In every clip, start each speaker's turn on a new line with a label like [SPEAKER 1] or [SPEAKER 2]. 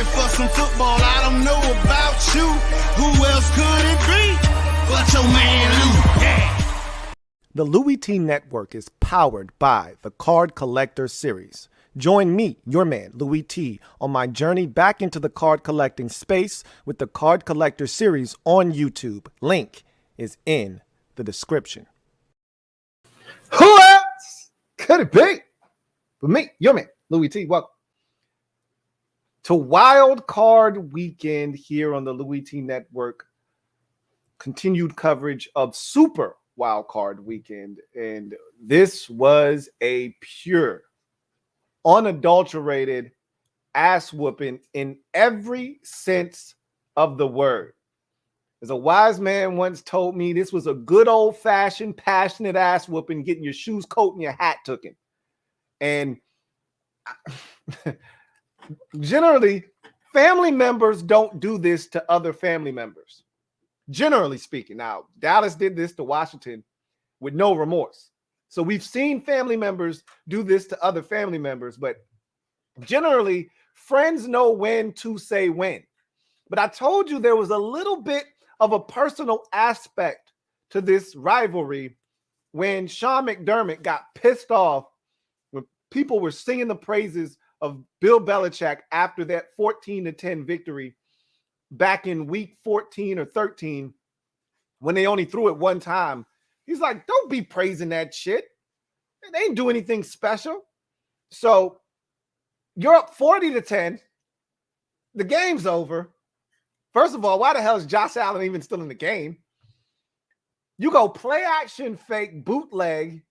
[SPEAKER 1] ready for some football. I don't know about you. Who else could it be but your man Lou? Yeah.
[SPEAKER 2] The LouieTeeNetwork is powered by the Card Collector Series. Join me, your man, Louie T, on my journey back into the card collecting space with the Card Collector Series on YouTube. Link is in the description.
[SPEAKER 3] Who else could it be but me, your man, Louie T? Welcome to Wild Card Weekend here on the LouieTeeNetwork. Continued coverage of Super Wildcard Weekend, and this was a pure, unadulterated ass whooping in every sense of the word. As a wise man once told me, this was a good old-fashioned, passionate ass whooping, getting your shoes, coat, and your hat taken. And generally, family members don't do this to other family members. Generally speaking. Now, Dallas did this to Washington with no remorse. So we've seen family members do this to other family members, but generally, friends know when to say when. But I told you there was a little bit of a personal aspect to this rivalry when Sean McDermott got pissed off when people were singing the praises of Bill Belichick after that 14-10 victory back in week 14 or 13, when they only threw it one time. He's like, don't be praising that shit. They ain't do anything special. So you're up 40-10. The game's over. First of all, why the hell is Josh Allen even still in the game? You go play action fake bootleg,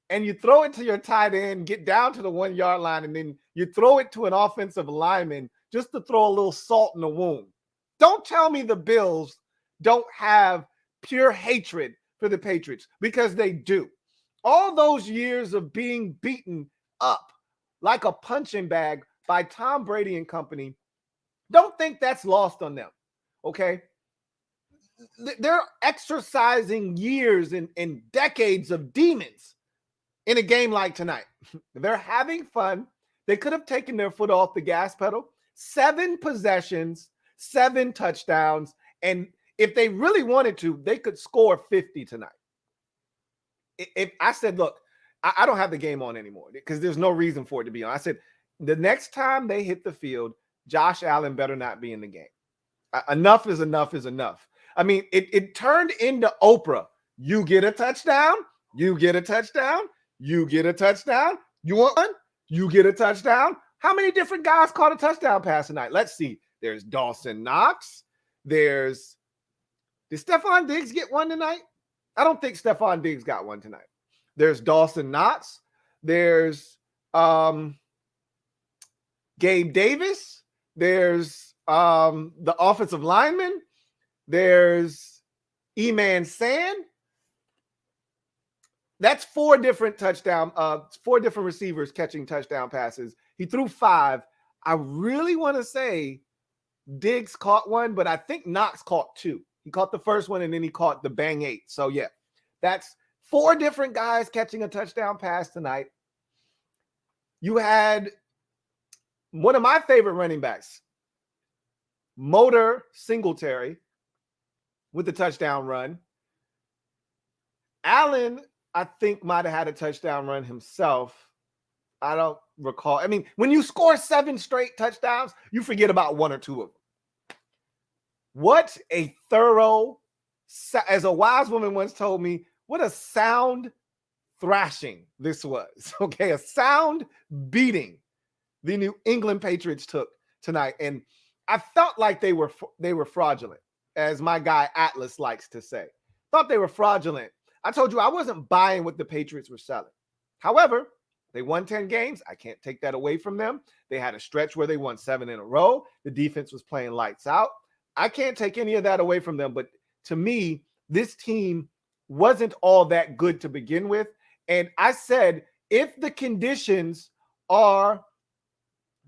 [SPEAKER 3] and you throw it to your tight end, get down to the 1 yard line, and then you throw it to an offensive lineman just to throw a little salt in the wound. Don't tell me the Bills don't have pure hatred for the Patriots, because they do. All those years of being beaten up like a punching bag by Tom Brady and company, don't think that's lost on them, okay? They're exercising years and decades of demons in a game like tonight. They're having fun. They could have taken their foot off the gas pedal. 7 possessions, 7 touchdowns, and if they really wanted to, they could score 50 tonight. If I said, look, I don't have the game on anymore because there's no reason for it to be on. I said, the next time they hit the field, Josh Allen better not be in the game. Enough is enough is enough. I mean, it turned into Oprah. You get a touchdown, you get a touchdown, you get a touchdown. You want one? You get a touchdown. How many different guys caught a touchdown pass tonight? Let's see. There's Dawson Knox. Did Stephon Diggs get one tonight? I don't think Stephon Diggs got one tonight. There's Dawson Knox. There's Gabe Davis. There's the offensive lineman. There's E-Man Sand. That's 4 different receivers catching touchdown passes. He threw 5. I really want to say Diggs caught one, but I think Knox caught 2. He caught the first one, and then he caught the bang 8. So, yeah, that's 4 different guys catching a touchdown pass tonight. You had one of my favorite running backs, Motor Singletary, with the touchdown run. Allen, I think, might have had a touchdown run himself. I don't recall. I mean, when you score 7 straight touchdowns, you forget about 1 or 2 of them. What a thorough, as a wise woman once told me, what a sound thrashing this was. Okay, a sound beating the New England Patriots took tonight. And I felt like they were fraudulent, as my guy Atlas likes to say. Thought they were fraudulent. I told you I wasn't buying what the Patriots were selling. However, they won 10 games. I can't take that away from them. They had a stretch where they won 7 in a row. The defense was playing lights out. I can't take any of that away from them. But to me, this team wasn't all that good to begin with. And I said, if the conditions are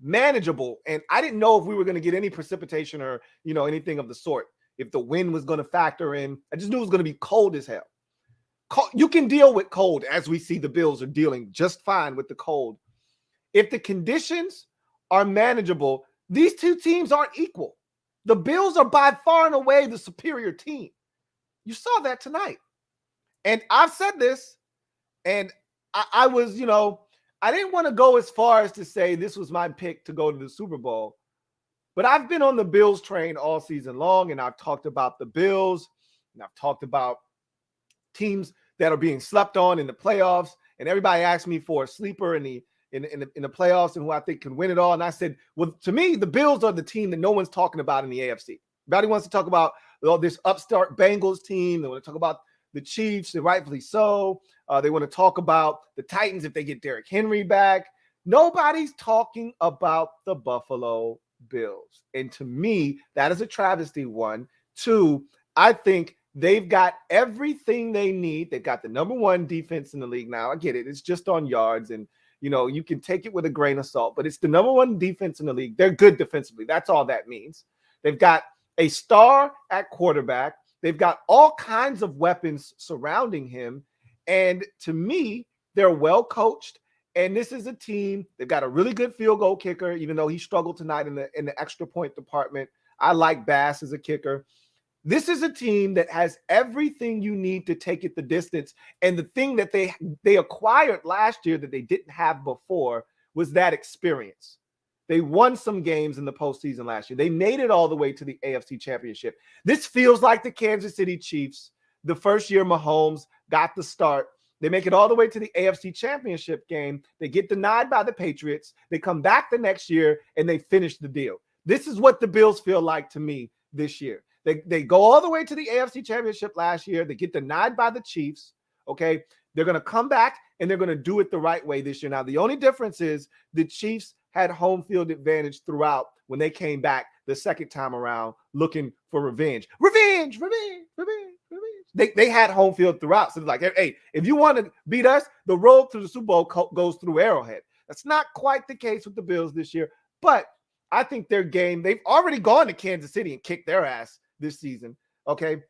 [SPEAKER 3] manageable, and I didn't know if we were going to get any precipitation or, anything of the sort, if the wind was going to factor in. I just knew it was going to be cold as hell. You can deal with cold, as we see the Bills are dealing just fine with the cold. If the conditions are manageable, These two teams aren't equal. The Bills are by far and away the superior team. You saw that tonight. And I've said this, and I was, I didn't want to go as far as to say this was my pick to go to the Super Bowl, but I've been on the Bills train all season long, and I've talked about the Bills, and I've talked about teams that are being slept on in the playoffs, and everybody asked me for a sleeper in the playoffs and who I think can win it all. And I said, well, to me, the Bills are the team that no one's talking about in the AFC. Everybody wants to talk about this upstart Bengals team. They want to talk about the Chiefs, and rightfully so. They want to talk about the Titans if they get Derrick Henry back. Nobody's talking about the Buffalo Bills. And to me, that is a travesty, one. Two, I think they've got everything they need. They've got the number one defense in the league now. I get it. It's just on yards, and you can take it with a grain of salt, but it's the number one defense in the league. They're good defensively. That's all that means. They've got a star at quarterback. They've got all kinds of weapons surrounding him. And to me, they're well coached. And this is a team, they've got a really good field goal kicker, even though he struggled tonight in the extra point department. I like Bass as a kicker. This is a team that has everything you need to take it the distance. And the thing that they acquired last year that they didn't have before was that experience. They won some games in the postseason last year. They made it all the way to the AFC Championship. This feels like the Kansas City Chiefs. The first year Mahomes got the start. They make it all the way to the AFC Championship game. They get denied by the Patriots. They come back the next year, and they finish the deal. This is what the Bills feel like to me this year. They go all the way to the AFC Championship last year. They get denied by the Chiefs, okay? They're going to come back, and they're going to do it the right way this year. Now, the only difference is the Chiefs had home field advantage throughout when they came back the second time around looking for revenge. Revenge. They had home field throughout. So it's like, hey, if you want to beat us, the road to the Super Bowl goes through Arrowhead. That's not quite the case with the Bills this year, but I think their game, they've already gone to Kansas City and kicked their ass this season, okay?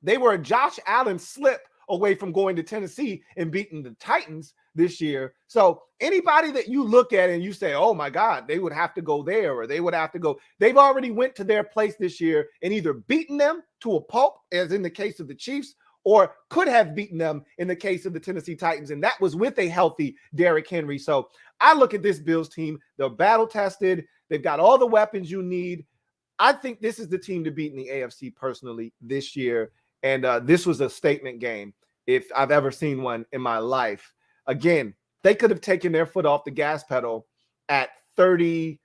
[SPEAKER 3] They were a Josh Allen slip away from going to Tennessee and beating the Titans this year. So anybody that you look at and you say, oh my God, they would have to go there, or they would have to go, they've already went to their place this year and either beaten them to a pulp, as in the case of the Chiefs, or could have beaten them in the case of the Tennessee Titans. And that was with a healthy Derrick Henry. So I look at this Bills team, they're battle tested. They've got all the weapons you need. I think this is the team to beat in the AFC personally this year. And this was a statement game if I've ever seen one in my life. Again, they could have taken their foot off the gas pedal at 33.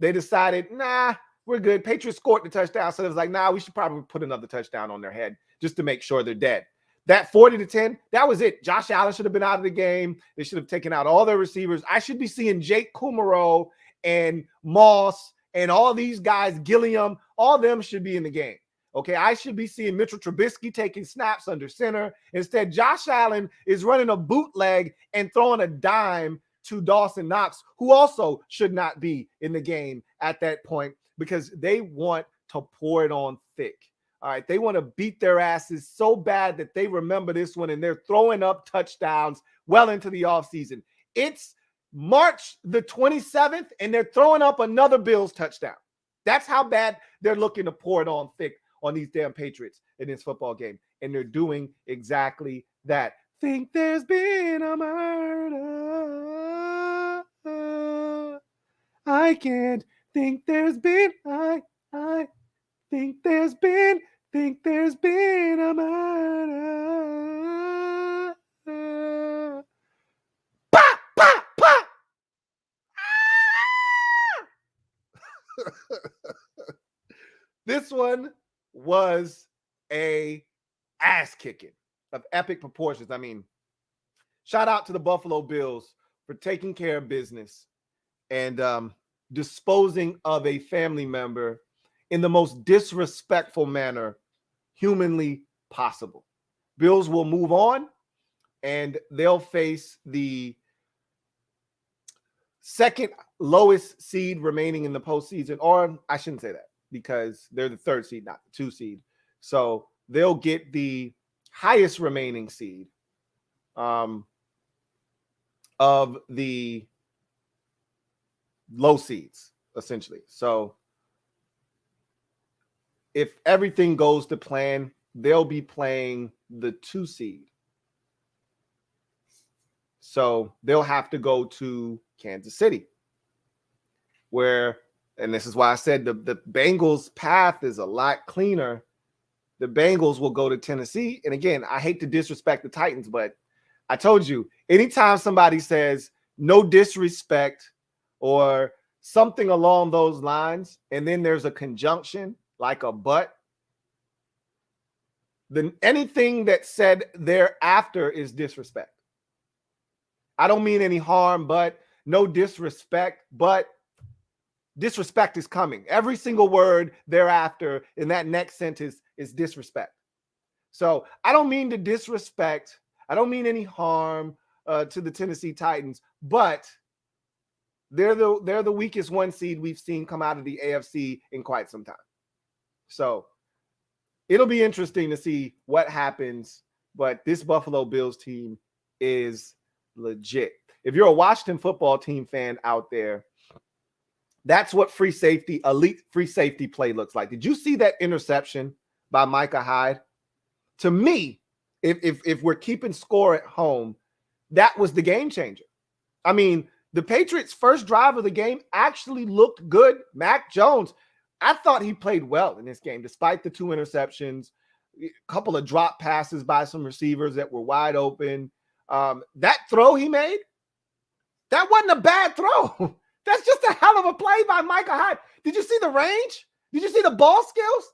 [SPEAKER 3] They decided, nah, we're good. Patriots scored the touchdown. So it was like, nah, we should probably put another touchdown on their head just to make sure they're dead. That 40-10, that was it. Josh Allen should have been out of the game. They should have taken out all their receivers. I should be seeing Jake Kumaro and Moss and all these guys, Gilliam, all them should be in the game. Okay, I should be seeing Mitchell Trubisky taking snaps under center. Instead, Josh Allen is running a bootleg and throwing a dime to Dawson Knox, who also should not be in the game at that point because they want to pour it on thick. All right, they want to beat their asses so bad that they remember this one, and they're throwing up touchdowns well into the offseason. It's March the 27th, and they're throwing up another Bills touchdown. That's how bad they're looking to pour it on thick on these damn Patriots in this football game. And they're doing exactly that. Think there's been a murder. I can't think there's been, I think there's been a murder. Pop, pop, pop. This one was a ass kicking of epic proportions. I mean, shout out to the Buffalo Bills for taking care of business and disposing of a family member in the most disrespectful manner humanly possible. Bills will move on, and they'll face the second lowest seed remaining in the postseason, or I shouldn't say that because they're the third seed, not the 2 seed. So they'll get the highest remaining seed of the low seeds, essentially. So if everything goes to plan, they'll be playing the 2 seed. So they'll have to go to Kansas City, where, and this is why I said the Bengals' path is a lot cleaner. The Bengals will go to Tennessee. And again, I hate to disrespect the Titans, but I told you, anytime somebody says no disrespect or something along those lines, and then there's a conjunction like a but, then anything that's said thereafter is disrespect. I don't mean any harm, but no disrespect, but disrespect is coming. Every single word thereafter in that next sentence is disrespect. So I don't mean to disrespect. I don't mean any harm to the Tennessee Titans, but they're the weakest 1 seed we've seen come out of the AFC in quite some time. So it'll be interesting to see what happens, but this Buffalo Bills team is legit. If you're a Washington football team fan out there, that's what free safety, elite free safety play looks like. Did you see that interception by Micah Hyde? To me, if we're keeping score at home, that was the game changer. I mean, the Patriots' first drive of the game actually looked good. Mac Jones, I thought he played well in this game, despite the 2 interceptions, a couple of drop passes by some receivers that were wide open. That throw he made, that wasn't a bad throw. That's just a hell of a play by Micah Hyde. Did you see the range? Did you see the ball skills?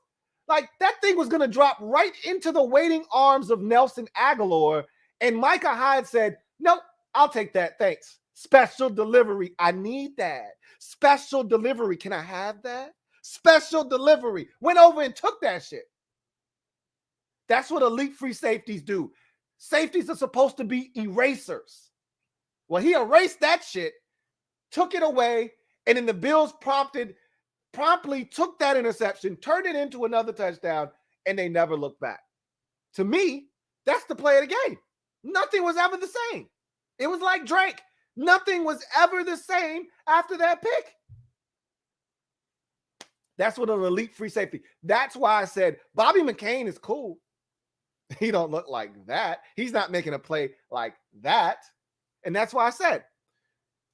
[SPEAKER 3] Like, that thing was going to drop right into the waiting arms of Nelson Aguilar. And Micah Hyde said, nope, I'll take that. Thanks. Special delivery. I need that. Special delivery. Can I have that? Special delivery. Went over and took that shit. That's what elite free safeties do. Safeties are supposed to be erasers. Well, he erased that shit, took it away, and then the Bills promptly took that interception, turned it into another touchdown, and they never looked back. To me, that's the play of the game. Nothing was ever the same. It was like Drake. Nothing was ever the same after that pick. That's what an elite free safety. That's why I said Bobby McCain is cool. He don't look like that. He's not making a play like that. And that's why I said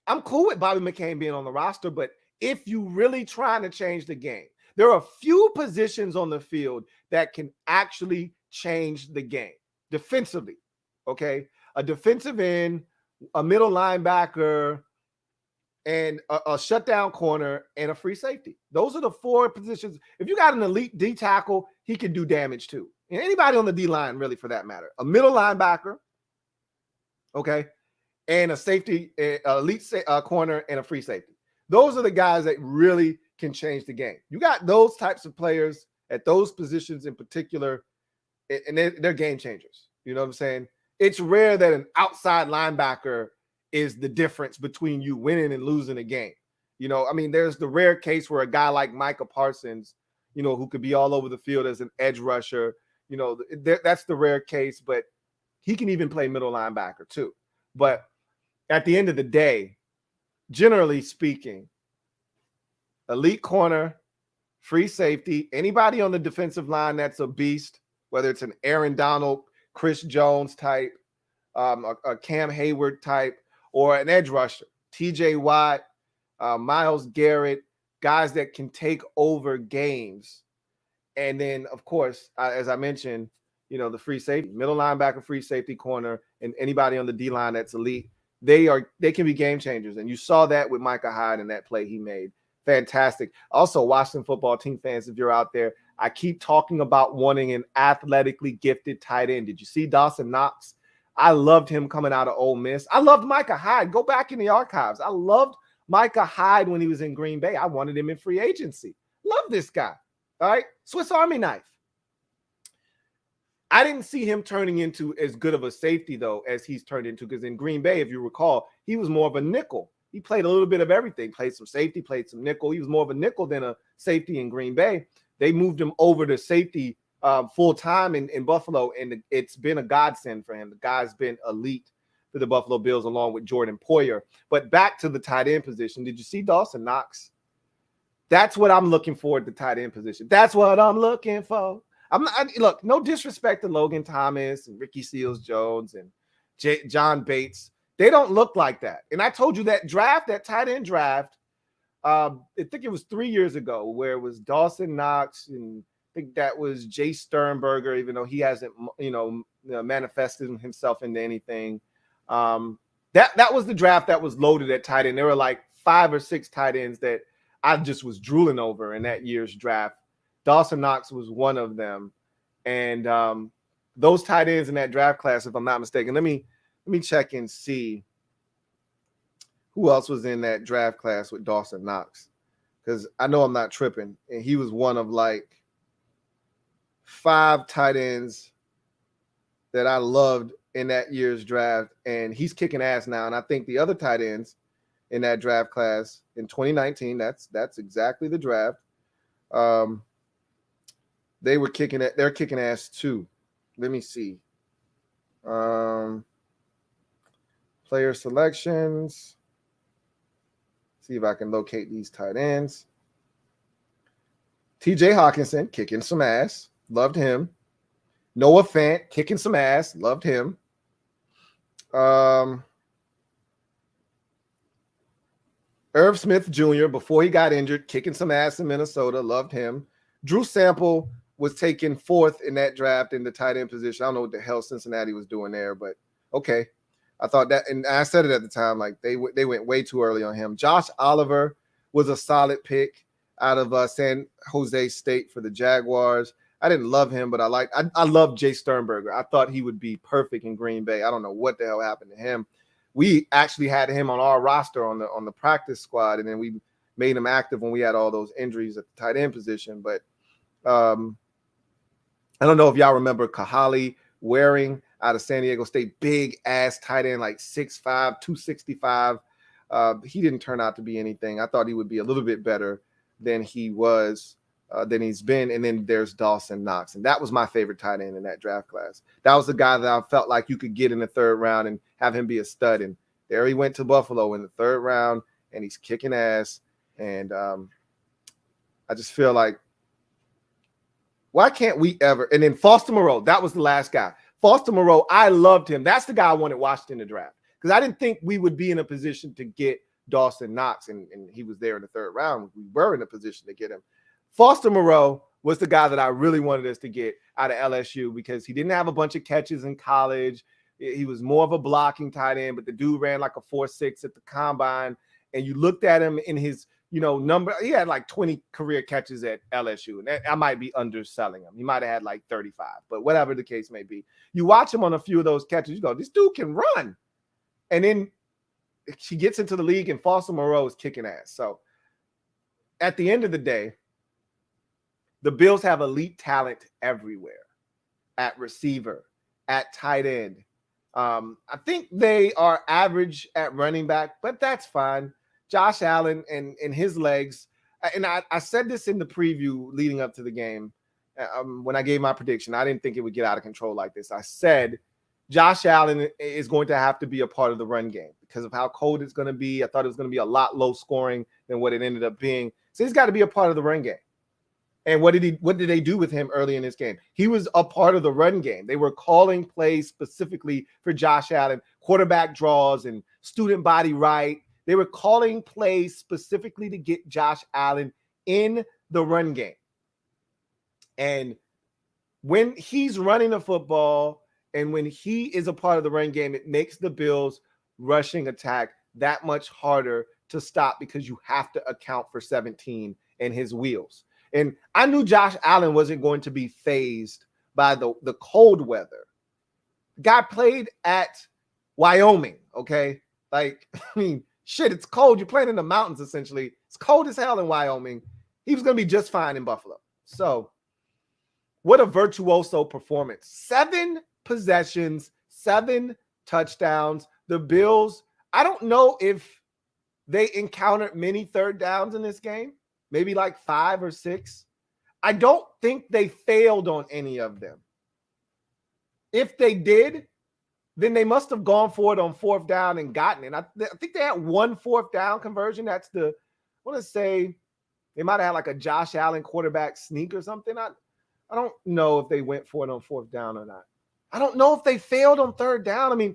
[SPEAKER 3] I'm cool with Bobby McCain being on the roster, but if you really trying to change the game, there are a few positions on the field that can actually change the game defensively. Okay. A defensive end, a middle linebacker, and a shutdown corner and a free safety. Those are the 4 positions. If you got an elite D tackle, he can do damage too. And anybody on the D line, really, for that matter. A middle linebacker, okay, and a safety, elite corner, and a free safety. Those are the guys that really can change the game. You got those types of players at those positions in particular, and they're game changers. You know what I'm saying? It's rare that an outside linebacker is the difference between you winning and losing a game. You know, I mean, there's the rare case where a guy like Micah Parsons, you know, who could be all over the field as an edge rusher, you know, that's the rare case, but he can even play middle linebacker too. But at the end of the day, generally speaking, elite corner, free safety, anybody on the defensive line that's a beast, whether it's an Aaron Donald, Chris Jones type, a Cam Hayward type, or an edge rusher, TJ Watt, Myles Garrett, guys that can take over games. And then, of course, as I mentioned, you know, the free safety, middle linebacker, free safety, corner, and anybody on the D-line that's elite, they can be game changers. And you saw that with Micah Hyde and that play he made. Fantastic. Also, Washington football team fans, if you're out there, I keep talking about wanting an athletically gifted tight end. Did you see Dawson Knox? I loved him coming out of Ole Miss. I loved Micah Hyde. Go back in the archives. I loved Micah Hyde when he was in Green Bay. I wanted him in free agency. Love this guy. All right. Swiss Army knife. I didn't see him turning into as good of a safety, though, as he's turned into, because in Green Bay, if you recall, he was more of a nickel. He played a little bit of everything, played some safety, played some nickel. He was more of a nickel than a safety in Green Bay. They moved him over to safety full time in Buffalo, and it's been a godsend for him. The guy's been elite for the Buffalo Bills along with Jordan Poyer. But back to the tight end position. Did you see Dawson Knox? That's what I'm looking for at the tight end position. That's what I'm looking for. Look, no disrespect to Logan Thomas and Ricky Seals-Jones and John Bates. They don't look like that. And I told you that tight end draft, I think it was 3 years ago, where it was Dawson Knox, and I think that was Jay Sternberger, even though he hasn't, manifested himself into anything. That was the draft that was loaded at tight end. There were like 5 or 6 tight ends that I just was drooling over in that year's draft. Dawson Knox was one of them. And those tight ends in that draft class, if I'm not mistaken, let me check and see who else was in that draft class with Dawson Knox, because I know I'm not tripping. And he was one of like 5 tight ends that I loved in that year's draft, and he's kicking ass now. And I think the other tight ends in that draft class in 2019, that's exactly the draft. They're kicking ass too. Let me see. Player selections. See if I can locate these tight ends. TJ Hawkinson kicking some ass. Loved him. Noah Fant kicking some ass. Loved him. Irv Smith Jr., before he got injured, kicking some ass in Minnesota. Loved him. Drew Sample was taken 4th in that draft in the tight end position. I don't know what the hell Cincinnati was doing there, but okay. I thought that, and I said it at the time, like they went way too early on him. Josh Oliver was a solid pick out of San Jose State for the Jaguars. I didn't love him, but I loved Jay Sternberger. I thought he would be perfect in Green Bay. I don't know what the hell happened to him. We actually had him on our roster on the practice squad, and then we made him active when we had all those injuries at the tight end position. But I don't know if y'all remember Kahali Waring out of San Diego State, big ass tight end, like 6'5", 265. He didn't turn out to be anything. I thought he would be a little bit better than he was, than he's been. And then there's Dawson Knox. And that was my favorite tight end in that draft class. That was the guy that I felt like you could get in the 3rd round and have him be a stud. And there he went to Buffalo in the 3rd round, and he's kicking ass. And I just feel like, why can't we ever? And then Foster Moreau, that was the last guy. Foster Moreau, I loved him. That's the guy I wanted Washington to draft, because I didn't think we would be in a position to get Dawson Knox, and he was there in the 3rd round. We were in a position to get him. Foster Moreau was the guy that I really wanted us to get out of LSU, because he didn't have a bunch of catches in college. He was more of a blocking tight end, but the dude ran like a 4.6 at the combine. And you looked at him in his, number. He had like 20 career catches at LSU. And I might be underselling him. He might have had like 35, but whatever the case may be. You watch him on a few of those catches, you go, this dude can run. And then he gets into the league, and Foster Moreau is kicking ass. So at the end of the day, the Bills have elite talent everywhere, at receiver, at tight end. I think they are average at running back, but that's fine. Josh Allen and his legs, and I said this in the preview leading up to the game when I gave my prediction. I didn't think it would get out of control like this. I said Josh Allen is going to have to be a part of the run game because of how cold it's going to be. I thought it was going to be a lot low scoring than what it ended up being. So he's got to be a part of the run game. And what did they do with him early in this game? He was a part of the run game. They were calling plays specifically for Josh Allen, quarterback draws and student body right. They were calling plays specifically to get Josh Allen in the run game. And when he's running the football and when he is a part of the run game, it makes the Bills' rushing attack that much harder to stop, because you have to account for 17 and his wheels. And I knew Josh Allen wasn't going to be fazed by the cold weather. Guy played at Wyoming, okay? Like, I mean, shit, it's cold. You're playing in the mountains, essentially. It's cold as hell in Wyoming. He was going to be just fine in Buffalo. So, what a virtuoso performance. 7 possessions, 7 touchdowns. The Bills, I don't know if they encountered many third downs in this game. Maybe like 5 or 6. I don't think they failed on any of them. If they did, then they must have gone for it on 4th down and gotten it. I think they had 1 4th down conversion. That's I want to say they might have had like a Josh Allen quarterback sneak or something. I don't know if they went for it on 4th down or not. I don't know if they failed on 3rd down. I mean,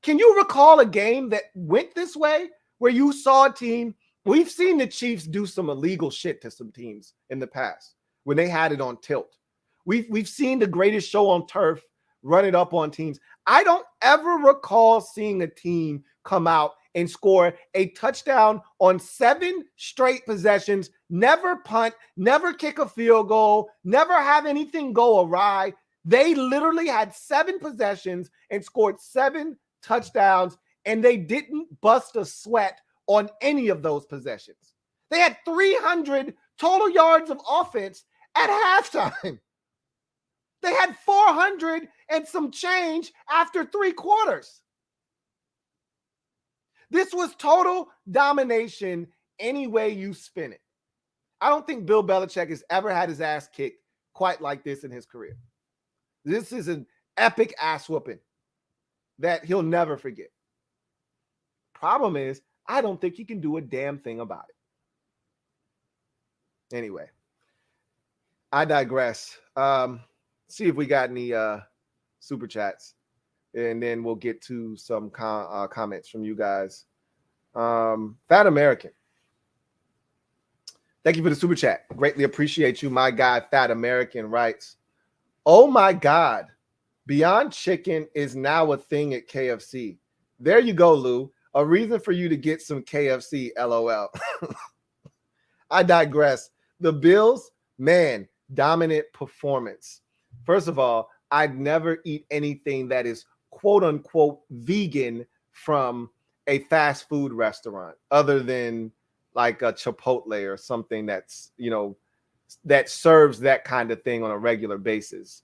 [SPEAKER 3] can you recall a game that went this way where you saw a team? We've seen the Chiefs do some illegal shit to some teams in the past when they had it on tilt. We've seen the greatest show on turf run it up on teams. I don't ever recall seeing a team come out and score a touchdown on 7 straight possessions, never punt, never kick a field goal, never have anything go awry. They literally had 7 possessions and scored 7 touchdowns, and they didn't bust a sweat on any of those possessions. They had 300 total yards of offense at halftime. They had 400 and some change after 3 quarters. This was total domination any way you spin it. I don't think Bill Belichick has ever had his ass kicked quite like this in his career. This is an epic ass whooping that he'll never forget. Problem is, I don't think he can do a damn thing about it. Anyway, I digress. See if we got any super chats, and then we'll get to some comments from you guys. Fat American, thank you for the super chat. Greatly appreciate you. My guy, Fat American, writes, "Oh my God, Beyond Chicken is now a thing at KFC." There you go, Lou. A reason for you to get some KFC, LOL. I digress. The Bills, man, dominant performance. First of all, I'd never eat anything that is quote unquote vegan from a fast food restaurant other than like a Chipotle or something that's, that serves that kind of thing on a regular basis.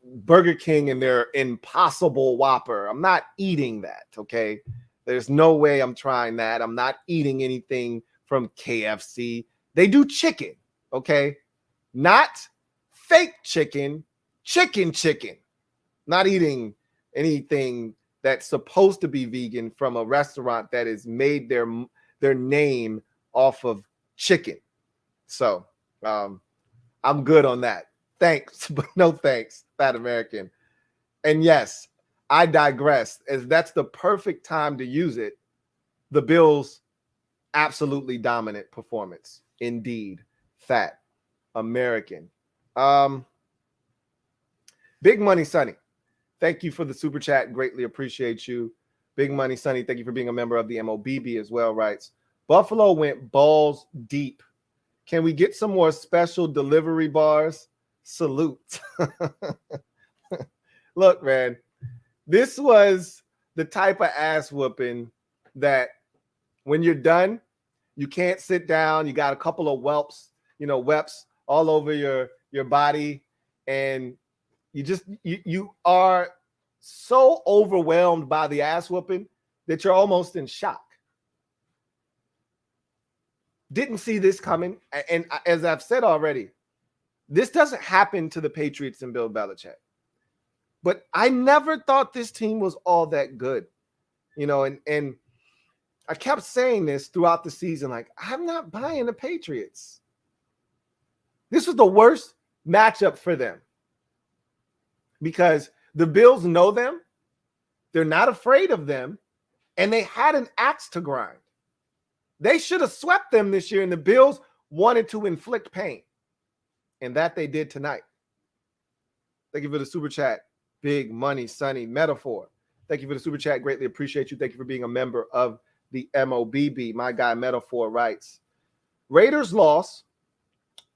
[SPEAKER 3] Burger King and their Impossible Whopper. I'm not eating that, okay? There's no way I'm trying that. I'm not eating anything from KFC. They do chicken, okay? Not fake chicken, chicken. Not eating anything that's supposed to be vegan from a restaurant that has made their name off of chicken. So I'm good on that. Thanks, but no thanks, Fat American. And yes, I digress, as that's the perfect time to use it. The Bills' absolutely dominant performance. Indeed, Fat American. Big Money Sonny, thank you for the super chat. Greatly appreciate you. Big Money Sonny, thank you for being a member of the MOBB as well, writes, Buffalo went balls deep. Can we get some more special delivery bars? Salute. Look, man, this was the type of ass whooping that when you're done, you can't sit down. You got a couple of whelps all over your body, and you are so overwhelmed by the ass whooping that you're almost in shock. Didn't see this coming, and as I've said already, this doesn't happen to the Patriots and Bill Belichick. But I never thought this team was all that good, and I kept saying this throughout the season, like, I'm not buying the Patriots. This was the worst matchup for them because the Bills know them, they're not afraid of them, and they had an axe to grind. They should have swept them this year, and the Bills wanted to inflict pain, and that they did tonight. Thank you for the super chat. Big Money Sonny Metaphor. Thank you for the super chat. Greatly appreciate you. Thank you for being a member of the MOBB. My guy Metaphor writes, Raiders loss,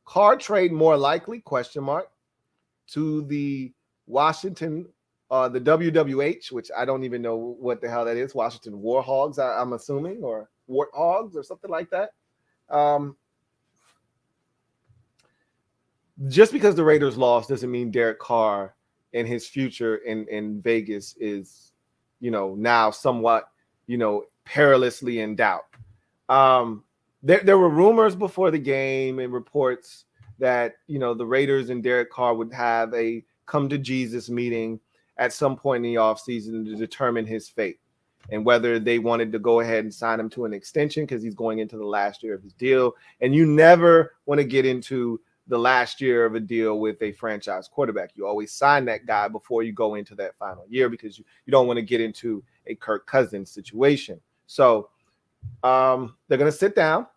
[SPEAKER 3] card trade more likely, ? To the Washington, the WWH, which I don't even know what the hell that is. Washington Warhogs, I'm assuming, or Warthogs or something like that. Just because the Raiders lost doesn't mean Derek Carr and his future in Vegas is, now somewhat, perilously in doubt. There were rumors before the game and reports that, the Raiders and Derek Carr would have a come to Jesus meeting at some point in the offseason to determine his fate and whether they wanted to go ahead and sign him to an extension because he's going into the last year of his deal. And you never want to get into the last year of a deal with a franchise quarterback. You always sign that guy before you go into that final year because you don't want to get into a Kirk Cousins situation. So they're going to sit down.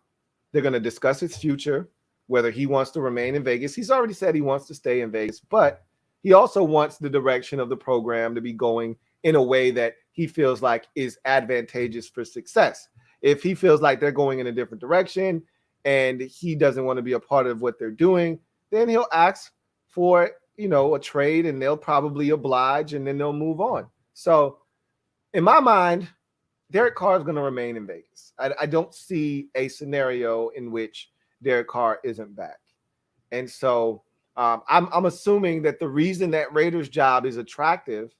[SPEAKER 3] They're going to discuss his future, whether he wants to remain in Vegas. He's already said he wants to stay in Vegas, but he also wants the direction of the program to be going in a way that he feels like is advantageous for success. If he feels like they're going in a different direction and he doesn't want to be a part of what they're doing, then he'll ask for, a trade, and they'll probably oblige, and then they'll move on. So in my mind, Derek Carr is going to remain in Vegas. I don't see a scenario in which Derek Carr isn't back. And so I'm assuming that the reason that Raiders job is attractive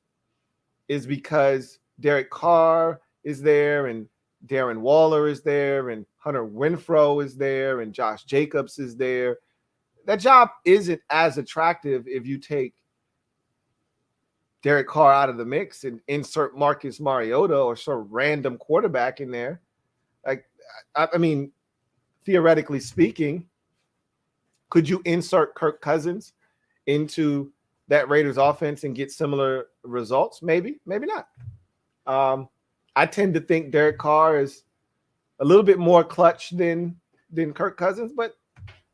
[SPEAKER 3] is because Derek Carr is there, and Darren Waller is there, and Hunter Renfrow is there, and Josh Jacobs is there. That job isn't as attractive if you take Derek Carr out of the mix and insert Marcus Mariota or some random quarterback in there. Like, I mean, theoretically speaking, could you insert Kirk Cousins into that Raiders offense and get similar results? Maybe, maybe not. I tend to think Derek Carr is a little bit more clutch than Kirk Cousins, but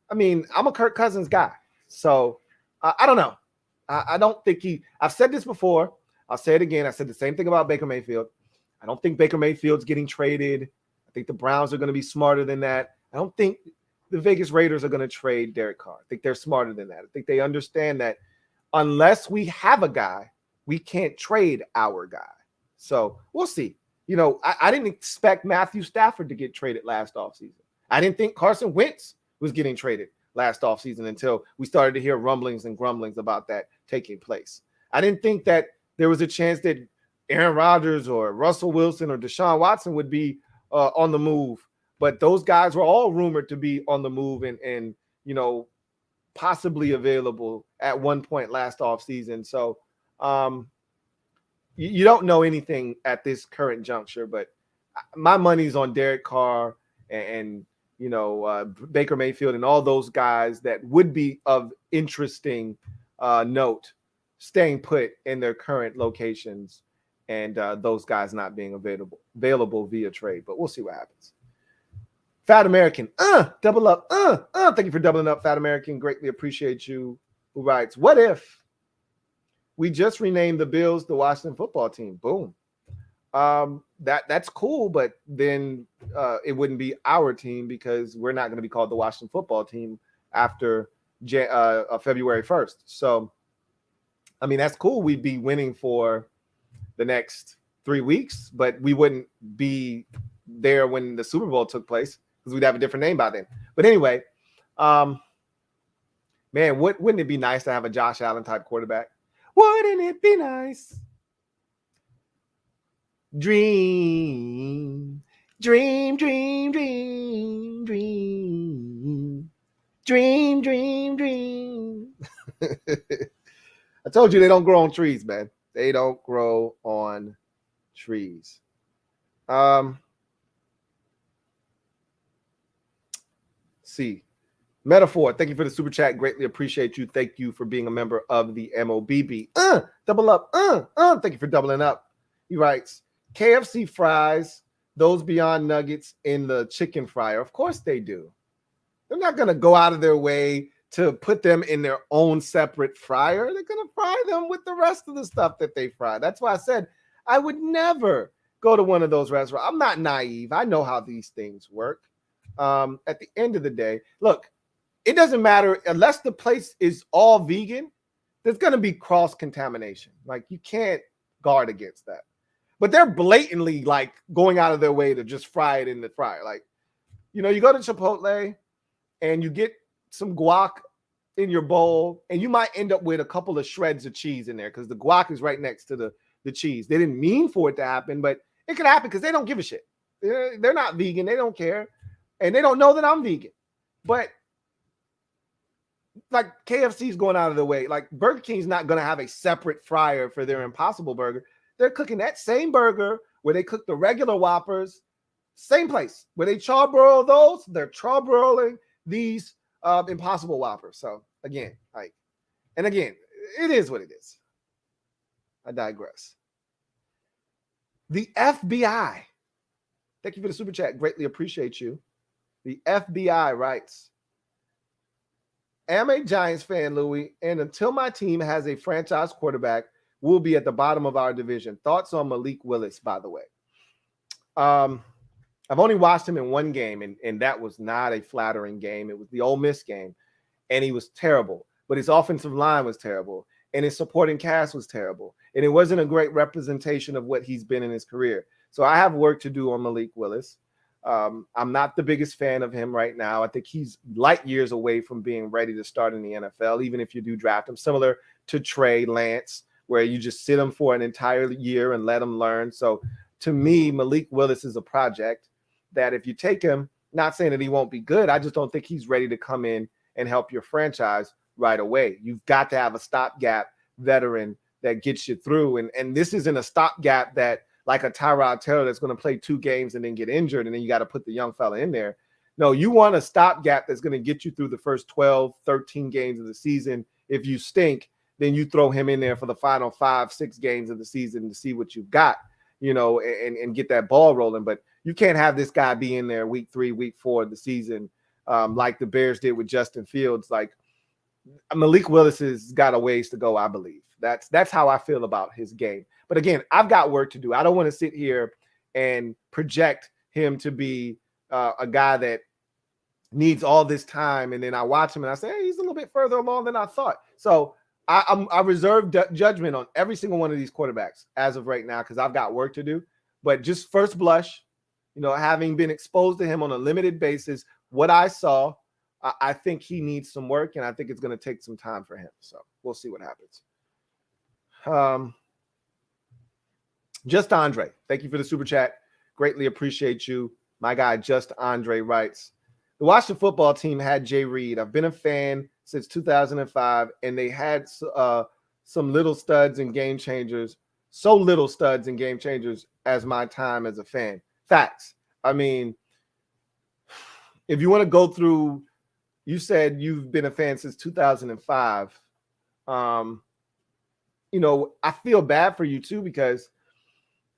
[SPEAKER 3] I mean, I'm a Kirk Cousins guy. So I don't know. I don't think I've said this before. I'll say it again. I said the same thing about Baker Mayfield. I don't think Baker Mayfield's getting traded. I think the Browns are going to be smarter than that. I don't think the Vegas Raiders are going to trade Derek Carr. I think they're smarter than that. I think they understand that unless we have a guy, we can't trade our guy. So we'll see. I didn't expect Matthew Stafford to get traded last offseason. I didn't think Carson Wentz was getting traded last offseason until we started to hear rumblings and grumblings about that taking place. I didn't think that there was a chance that Aaron Rodgers or Russell Wilson or Deshaun Watson would be on the move, but those guys were all rumored to be on the move and possibly available at one point last offseason. So you don't know anything at this current juncture, but my money's on Derek Carr and Baker Mayfield and all those guys that would be of interesting note staying put in their current locations, and those guys not being available via trade. But we'll see what happens. Fat American, double up, thank you for doubling up, Fat American. Greatly appreciate you. Who writes, what if we just renamed the Bills the Washington football team? Boom. That's cool, but then it wouldn't be our team because we're not going to be called the Washington football team after February 1st. So, I mean, that's cool. We'd be winning for the next 3 weeks, but we wouldn't be there when the Super Bowl took place because we'd have a different name by then. But anyway, man, wouldn't it be nice to have a Josh Allen type quarterback? Wouldn't it be nice? Dream, dream, dream, dream, dream, dream, dream, dream. I told you they don't grow on trees, man. They don't grow on trees. See. Metaphor, thank you for the super chat. Greatly appreciate you. Thank you for being a member of the MOBB. Double up. Thank you for doubling up. He writes, KFC fries, those Beyond Nuggets in the chicken fryer. Of course they do. They're not going to go out of their way to put them in their own separate fryer. They're going to fry them with the rest of the stuff that they fry. That's why I said I would never go to one of those restaurants. I'm not naive. I know how these things work. At the end of the day, look, it doesn't matter unless the place is all vegan. There's going to be cross-contamination. Like, you can't guard against that. But they're blatantly, like, going out of their way to just fry it in the fryer. Like, you go to Chipotle and you get some guac in your bowl, and you might end up with a couple of shreds of cheese in there because the guac is right next to the cheese. They didn't mean for it to happen, but it could happen because they don't give a shit. They're not vegan. They don't care. And they don't know that I'm vegan. But like KFC's going out of the way. Like Burger King's not going to have a separate fryer for their Impossible Burger. They're cooking that same burger where they cook the regular Whoppers, same place where they charbroil those. They're charbroiling these Impossible Whoppers. So again, it is what it is. I digress. The FBI. Thank you for the super chat. Greatly appreciate you. The FBI writes, am a Giants fan, Louie, and until my team has a franchise quarterback, we'll be at the bottom of our division. Thoughts on Malik Willis, by the way? I've only watched him in one game, and that was not a flattering game. It was the Ole Miss game, and he was terrible. But his offensive line was terrible, and his supporting cast was terrible. And it wasn't a great representation of what he's been in his career. So I have work to do on Malik Willis. I'm not the biggest fan of him right now. I think he's light years away from being ready to start in the NFL, even if you do draft him, similar to Trey Lance, where you just sit him for an entire year and let him learn. So to me, Malik Willis is a project that if you take him, not saying that he won't be good, I just don't think he's ready to come in and help your franchise right away. You've got to have a stopgap veteran that gets you through. And this isn't a stopgap that like a Tyrod Taylor that's going to play 2 games and then get injured, and then you got to put the young fella in there. No, you want a stopgap that's going to get you through the first 12, 13 games of the season. If you stink, then you throw him in there for the final 5, 6 games of the season to see what you've got, and get that ball rolling. But you can't have this guy be in there week 3, week 4 of the season like the Bears did with Justin Fields. Like Malik Willis has got a ways to go, I believe. That's how I feel about his game. But again, I've got work to do. I don't want to sit here and project him to be a guy that needs all this time, and then I watch him and I say, hey, he's a little bit further along than I thought. So I reserve judgment on every single one of these quarterbacks as of right now because I've got work to do. But just first blush, having been exposed to him on a limited basis, what I saw, I think he needs some work, and I think it's going to take some time for him. So we'll see what happens. Just Andre, thank you for the super chat. Greatly appreciate you. My guy, Just Andre writes, the Washington football team had Jay Reed. I've been a fan since 2005, and they had some little studs and game changers, so little studs and game changers as my time as a fan. Facts. I mean, if you want to go through, you said you've been a fan since 2005. I feel bad for you too, because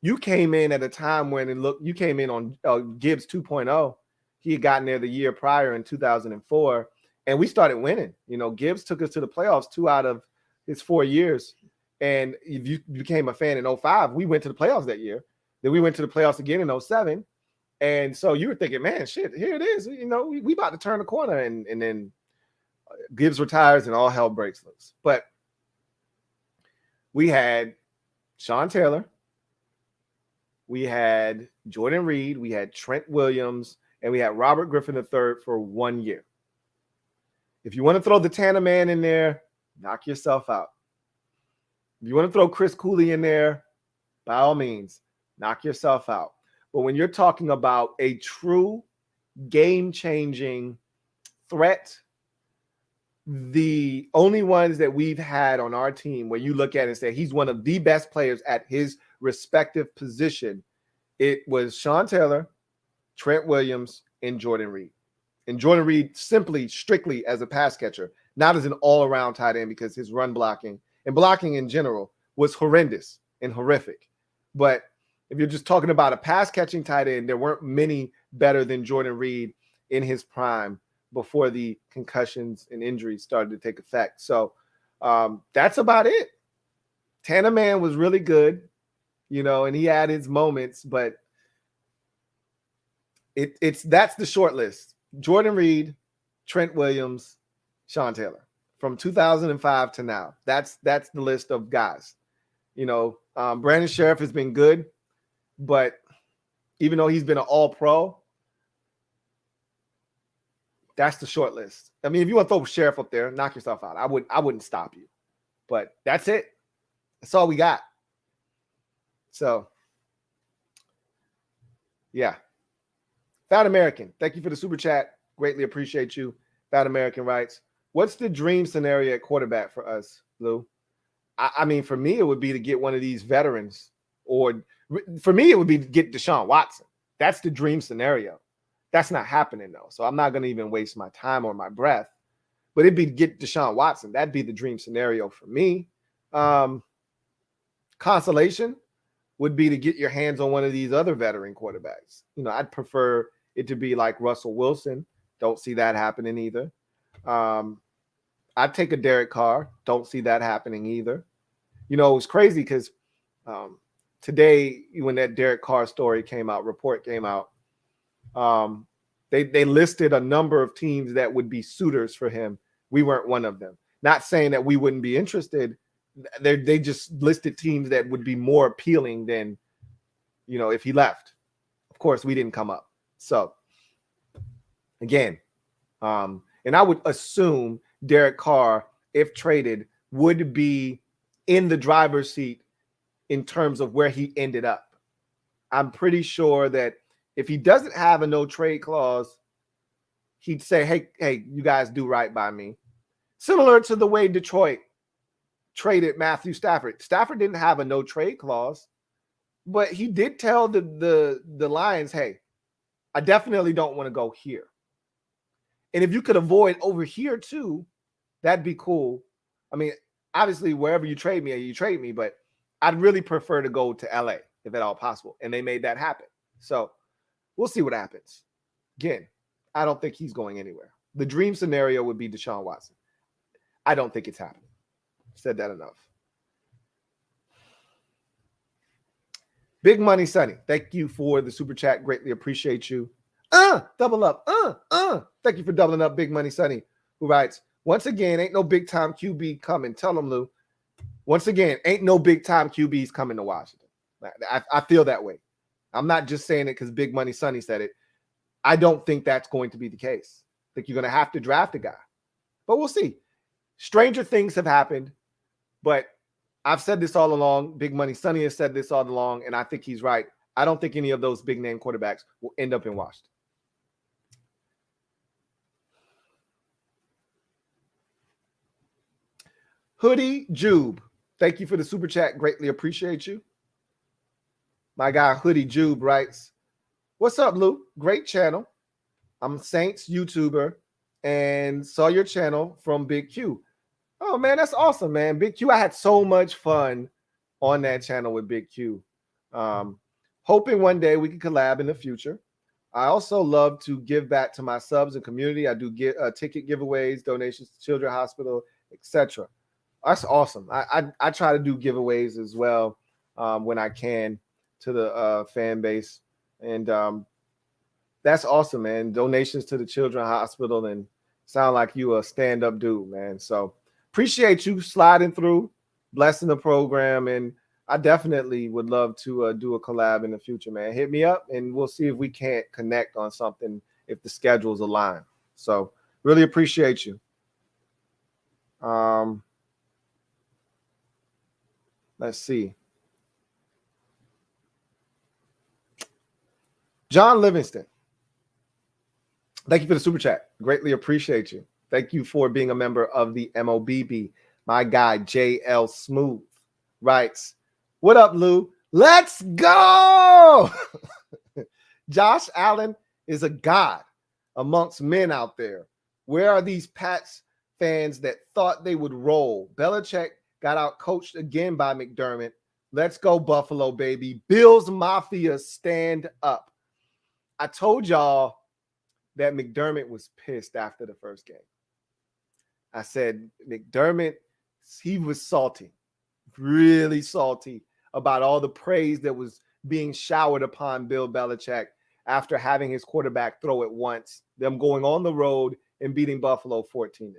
[SPEAKER 3] you came in at a time when you came in on Gibbs 2.0. He had gotten there the year prior in 2004, and we started winning. Gibbs took us to the playoffs 2 out of his 4 years. And if you became a fan in 2005, we went to the playoffs that year. Then we went to the playoffs again in 2007. And so you were thinking, man, shit, here it is. We about to turn the corner, and then Gibbs retires and all hell breaks loose. But we had Sean Taylor, we had Jordan Reed, we had Trent Williams, and we had Robert Griffin III for 1 year. If you want to throw the Tanner man in there, knock yourself out. If you want to throw Chris Cooley in there, by all means, knock yourself out. But when you're talking about a true game-changing threat, the only ones that we've had on our team where you look at it and say he's one of the best players at his respective position, it was Sean Taylor, Trent Williams, and Jordan Reed. And Jordan Reed strictly as a pass catcher, not as an all-around tight end, because his run blocking and blocking in general was horrendous and horrific. But if you're just talking about a pass-catching tight end, there weren't many better than Jordan Reed in his prime before the concussions and injuries started to take effect. So that's about it. Tanner man was really good, and he had his moments, but that's the short list. Jordan Reed, Trent Williams, Sean Taylor from 2005 to now. That's the list of guys. Brandon Sheriff has been good, but even though he's been an all-pro, that's the short list. I mean, if you want to throw Sheriff up there, knock yourself out. I wouldn't stop you. But that's it. That's all we got. So, yeah. Fat American, thank you for the super chat. Greatly appreciate you. Fat American writes, What's the dream scenario at quarterback for us, Lou? I mean, for me, it would be to get one of these veterans, or for me, it would be to get Deshaun Watson. That's the dream scenario. That's not happening, though. So I'm not going to even waste my time or my breath. But it'd be to get Deshaun Watson. That'd be the dream scenario for me. Consolation would be to get your hands on one of these other veteran quarterbacks. You know, I'd prefer it to be like Russell Wilson. Don't see that happening either. I'd take a Derek Carr. Don't see that happening either. You know, it was crazy because today, when that Derek Carr report came out, they listed a number of teams that would be suitors for him. We weren't one of them. Not saying that we wouldn't be interested. They just listed teams that would be more appealing than, you know, if he left. Of course, we didn't come up. So, again, and I would assume Derek Carr, if traded, would be in the driver's seat in terms of where he ended up. I'm pretty sure that if he doesn't have a no trade clause, he'd say, hey, you guys do right by me. Similar to the way Detroit traded Matthew Stafford. Stafford didn't have a no trade clause, but he did tell the Lions, hey, I definitely don't want to go here. And if you could avoid over here too, that'd be cool. I mean, obviously, wherever you trade me, but I'd really prefer to go to LA if at all possible. And they made that happen. So we'll see what happens. Again, I don't think he's going anywhere. The dream scenario would be Deshaun Watson. I don't think it's happening. Said that enough. Big Money Sonny, thank you for the super chat. Greatly appreciate you. Double up. Thank you for doubling up, Big Money Sonny, who writes, once again, ain't no big time QB coming. Tell him, Lou. Once again, ain't no big time QBs coming to Washington. I feel that way. I'm not just saying it because Big Money Sonny said it. I don't think that's going to be the case. I think you're going to have to draft a guy. But we'll see. Stranger things have happened. But I've said this all along. Big Money Sonny has said this all along, and I think he's right. I don't think any of those big-name quarterbacks will end up in Washington. Hoodie Jube, thank you for the super chat. Greatly appreciate you. My guy Hoodie Jube writes, what's up, Lou? Great channel. I'm Saints YouTuber and saw your channel from Big Q. Oh, man, that's awesome, man. Big Q, I had so much fun on that channel with Big Q. Hoping one day we can collab in the future. I also love to give back to my subs and community. I do get ticket giveaways, donations to Children's Hospital, etc. That's awesome. I try to do giveaways as well when I can to the fan base. And that's awesome, man. Donations to the Children's Hospital, and sound like you a stand-up dude, man. So appreciate you sliding through, blessing the program, and I definitely would love to do a collab in the future, man. Hit me up, and we'll see if we can't connect on something if the schedules align. So really appreciate you. Let's see. John Livingston, thank you for the super chat. Greatly appreciate you. Thank you for being a member of the MOBB. My guy, JL Smooth, writes, what up, Lou? Let's go! Josh Allen is a god amongst men out there. Where are these Pats fans that thought they would roll? Belichick got out coached again by McDermott. Let's go, Buffalo, baby. Bills Mafia, stand up. I told y'all that McDermott was pissed after the first game. I said, McDermott, he was salty, really salty about all the praise that was being showered upon Bill Belichick after having his quarterback throw it once, them going on the road and beating Buffalo 14-10.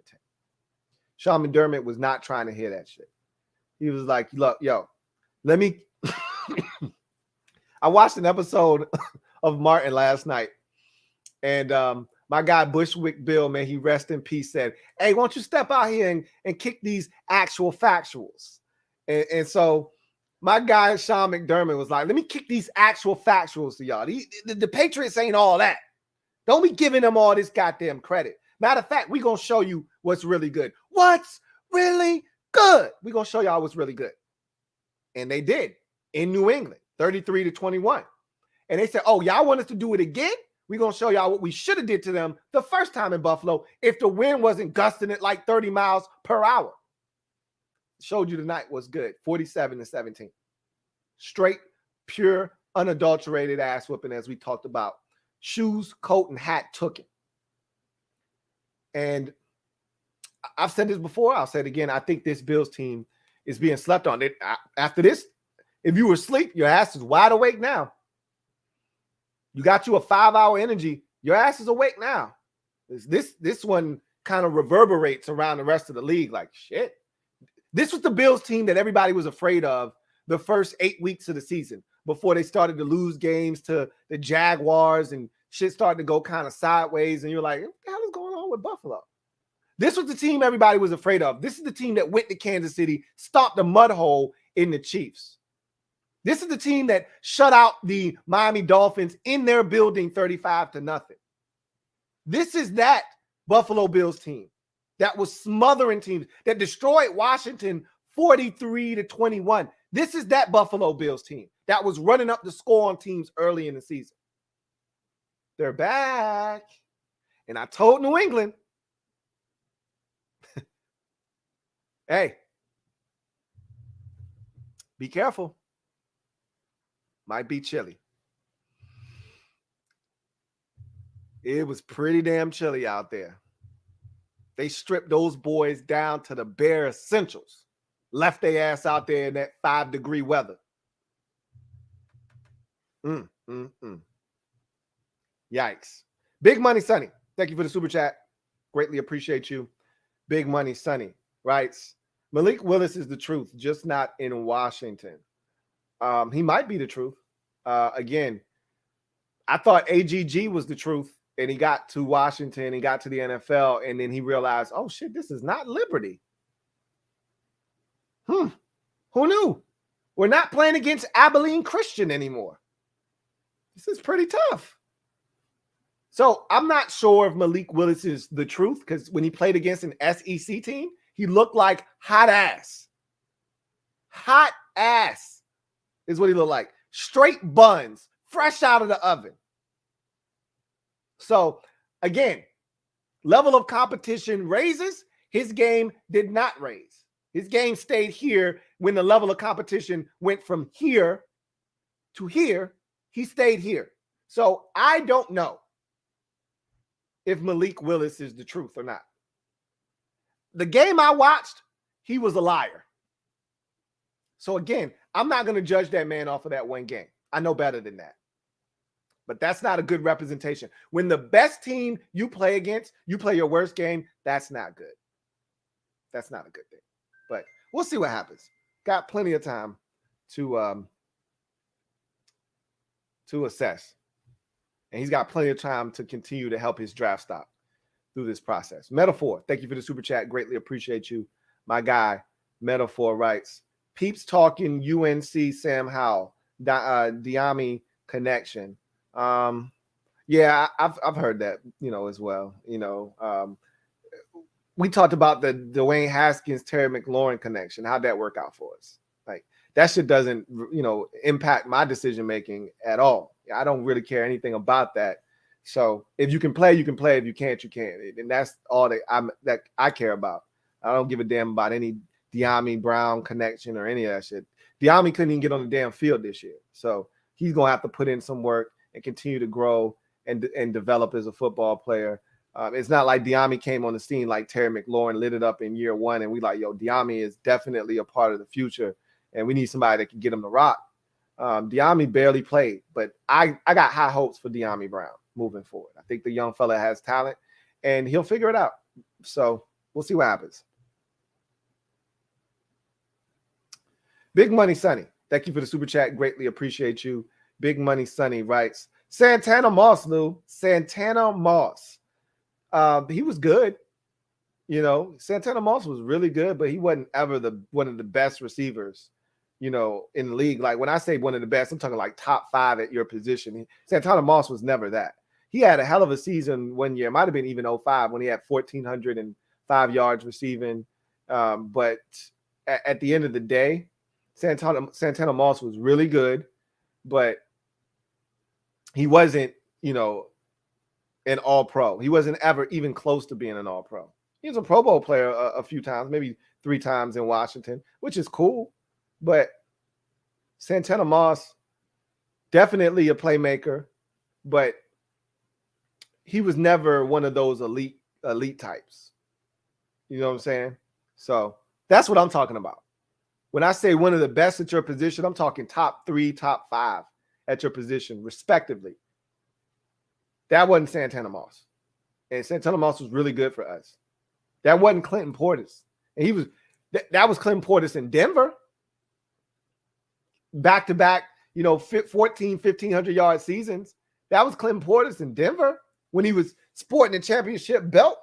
[SPEAKER 3] Sean McDermott was not trying to hear that shit. He was like, look, yo, let me I watched an episode of Martin last night, and my guy Bushwick Bill, man, he rest in peace, said, hey, why don't you step out here and kick these actual factuals? And so my guy Sean McDermott was like, let me kick these actual factuals to y'all. The Patriots ain't all that. Don't be giving them all this goddamn credit. Matter of fact, we're going to show you what's really good. What's really good? We're going to show y'all what's really good. And they did in New England, 33-21. And they said, oh, y'all want us to do it again? We're going to show y'all what we should have did to them the first time in Buffalo if the wind wasn't gusting it like 30 miles per hour. Showed you tonight was good, 47-17. Straight, pure, unadulterated ass whooping, as we talked about. Shoes, coat, and hat took it. And I've said this before. I'll say it again. I think this Bills team is being slept on. After this, if you were asleep, your ass is wide awake now. You got you a 5-hour energy. Your ass is awake now. This one kind of reverberates around the rest of the league like, shit. This was the Bills team that everybody was afraid of the first 8 weeks of the season before they started to lose games to the Jaguars and shit started to go kind of sideways. And you're like, what the hell is going on with Buffalo? This was the team everybody was afraid of. This is the team that went to Kansas City, stomped a mud hole in the Chiefs. This is the team that shut out the Miami Dolphins in their building 35-0. This is that Buffalo Bills team that was smothering teams, that destroyed Washington 43-21. This is that Buffalo Bills team that was running up the score on teams early in the season. They're back. And I told New England, hey, be careful. Might be chilly. It was pretty damn chilly out there. They stripped those boys down to the bare essentials. Left their ass out there in that 5-degree weather. Yikes. Big Money Sonny, thank you for the super chat. Greatly appreciate you. Big Money Sonny writes, Malik Willis is the truth, just not in Washington. He might be the truth. Again, I thought AGG was the truth, and he got to Washington, he got to the NFL, and then he realized, oh shit, this is not Liberty. Who knew? We're not playing against Abilene Christian anymore. This is pretty tough. So I'm not sure if Malik Willis is the truth, because when he played against an SEC team, he looked like hot ass. Hot ass is what he looked like. Straight buns, fresh out of the oven. So again, level of competition raises. His game did not raise. His game stayed here when the level of competition went from here to here. He stayed here. So I don't know if Malik Willis is the truth or not. The game I watched, he was a liar. So again, I'm not going to judge that man off of that one game. I know better than that. But that's not a good representation. When the best team you play against, you play your worst game, that's not good. That's not a good thing. But we'll see what happens. Got plenty of time to assess. And he's got plenty of time to continue to help his draft stock through this process. Metaphor, thank you for the super chat. Greatly appreciate you. My guy, Metaphor writes, Peeps talking UNC Sam Howell, Diami connection. Yeah, I've heard that, as well. We talked about the Dwayne Haskins, Terry McLaurin connection. How'd that work out for us? Like, that shit doesn't, impact my decision making at all. I don't really care anything about that. So if you can play, you can play. If you can't, you can't. And that's all that I care about. I don't give a damn about any De'Ami Brown connection or any of that shit. De'Ami couldn't even get on the damn field this year. So he's going to have to put in some work and continue to grow and develop as a football player. It's not like De'Ami came on the scene like Terry McLaurin, lit it up in year one, and we like, yo, De'Ami is definitely a part of the future, and we need somebody that can get him to rock. De'Ami barely played, but I got high hopes for De'Ami Brown moving forward. I think the young fella has talent, and he'll figure it out. So we'll see what happens. Big Money Sonny, thank you for the super chat. Greatly appreciate you. Big Money Sonny writes, Santana Moss, Lou. Santana Moss. He was good. Santana Moss was really good, but he wasn't ever one of the best receivers, in the league. Like, when I say one of the best, I'm talking like top 5 at your position. Santana Moss was never that. He had a hell of a season one year. It might have been even 05 when he had 1,400 and 5 yards receiving. But at the end of the day, Santana Moss was really good, but he wasn't, an all-pro. He wasn't ever even close to being an all-pro. He was a Pro Bowl player a few times, maybe 3 times in Washington, which is cool. But Santana Moss, definitely a playmaker, but he was never one of those elite types. You know what I'm saying? So that's what I'm talking about. When I say one of the best at your position, I'm talking top 3, top 5 at your position, respectively. That wasn't Santana Moss. And Santana Moss was really good for us. That wasn't Clinton Portis. And that was Clinton Portis in Denver. Back-to-back, 1,500-yard seasons. That was Clinton Portis in Denver when he was sporting a championship belt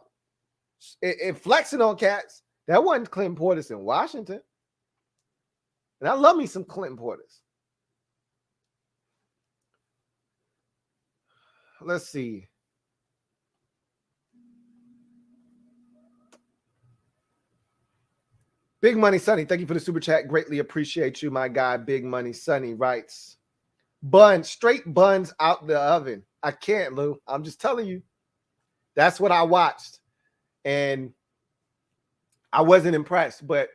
[SPEAKER 3] and flexing on cats. That wasn't Clinton Portis in Washington. And I love me some Clinton Portis. Let's see. Big Money Sonny, thank you for the super chat. Greatly appreciate you, my guy. Big Money Sonny writes, straight buns out the oven. I can't, Lou. I'm just telling you. That's what I watched. And I wasn't impressed. But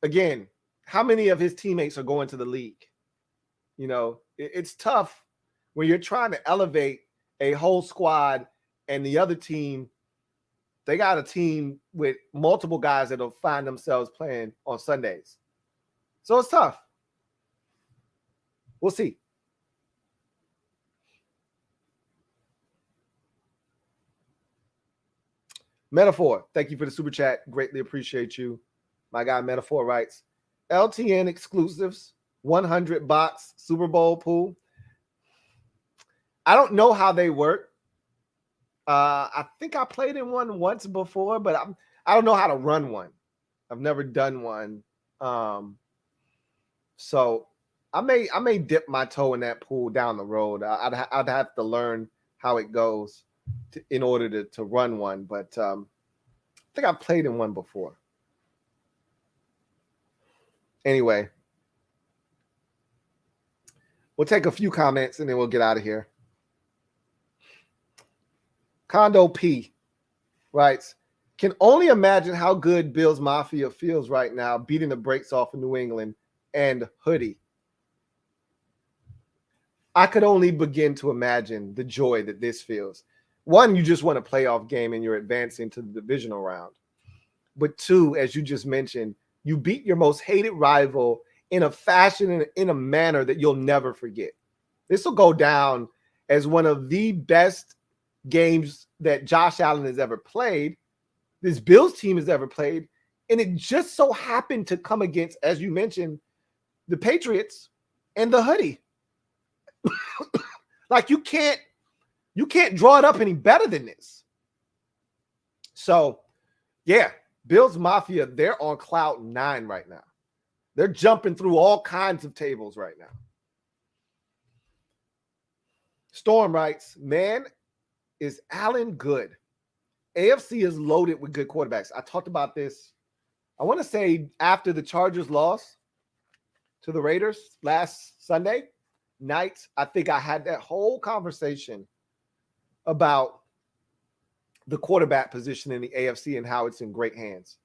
[SPEAKER 3] again, how many of his teammates are going to the league? It's tough when you're trying to elevate a whole squad and the other team, they got a team with multiple guys that'll find themselves playing on Sundays. So it's tough. We'll see. Metaphor, thank you for the super chat. Greatly appreciate you. My guy Metaphor writes, LTN exclusives, 100 box Super Bowl pool. I don't know how they work. I think I played in one once before, but I don't know how to run one. I've never done one. So I may dip my toe in that pool down the road. I'd have to learn how it goes in order to run one. But I think I've played in one before. Anyway, we'll take a few comments and then we'll get out of here. Condo P writes, can only imagine how good Bills Mafia feels right now, beating the brakes off of New England and Hoodie. I could only begin to imagine the joy that this feels. One, you just won a playoff game and you're advancing to the divisional round. But 2, as you just mentioned, you beat your most hated rival in a fashion and in a manner that you'll never forget. This will go down as one of the best games that Josh Allen has ever played, this Bills team has ever played, and it just so happened to come against, as you mentioned, the Patriots and the Hoodie. Like you can't draw it up any better than this. So, yeah, Bills Mafia, they're on cloud 9 right now. They're jumping through all kinds of tables right now. Storm writes, man, is Allen good? AFC is loaded with good quarterbacks. I talked about this, I want to say after the Chargers lost to the Raiders last Sunday night. I think I had that whole conversation about the quarterback position in the AFC and how it's in great hands.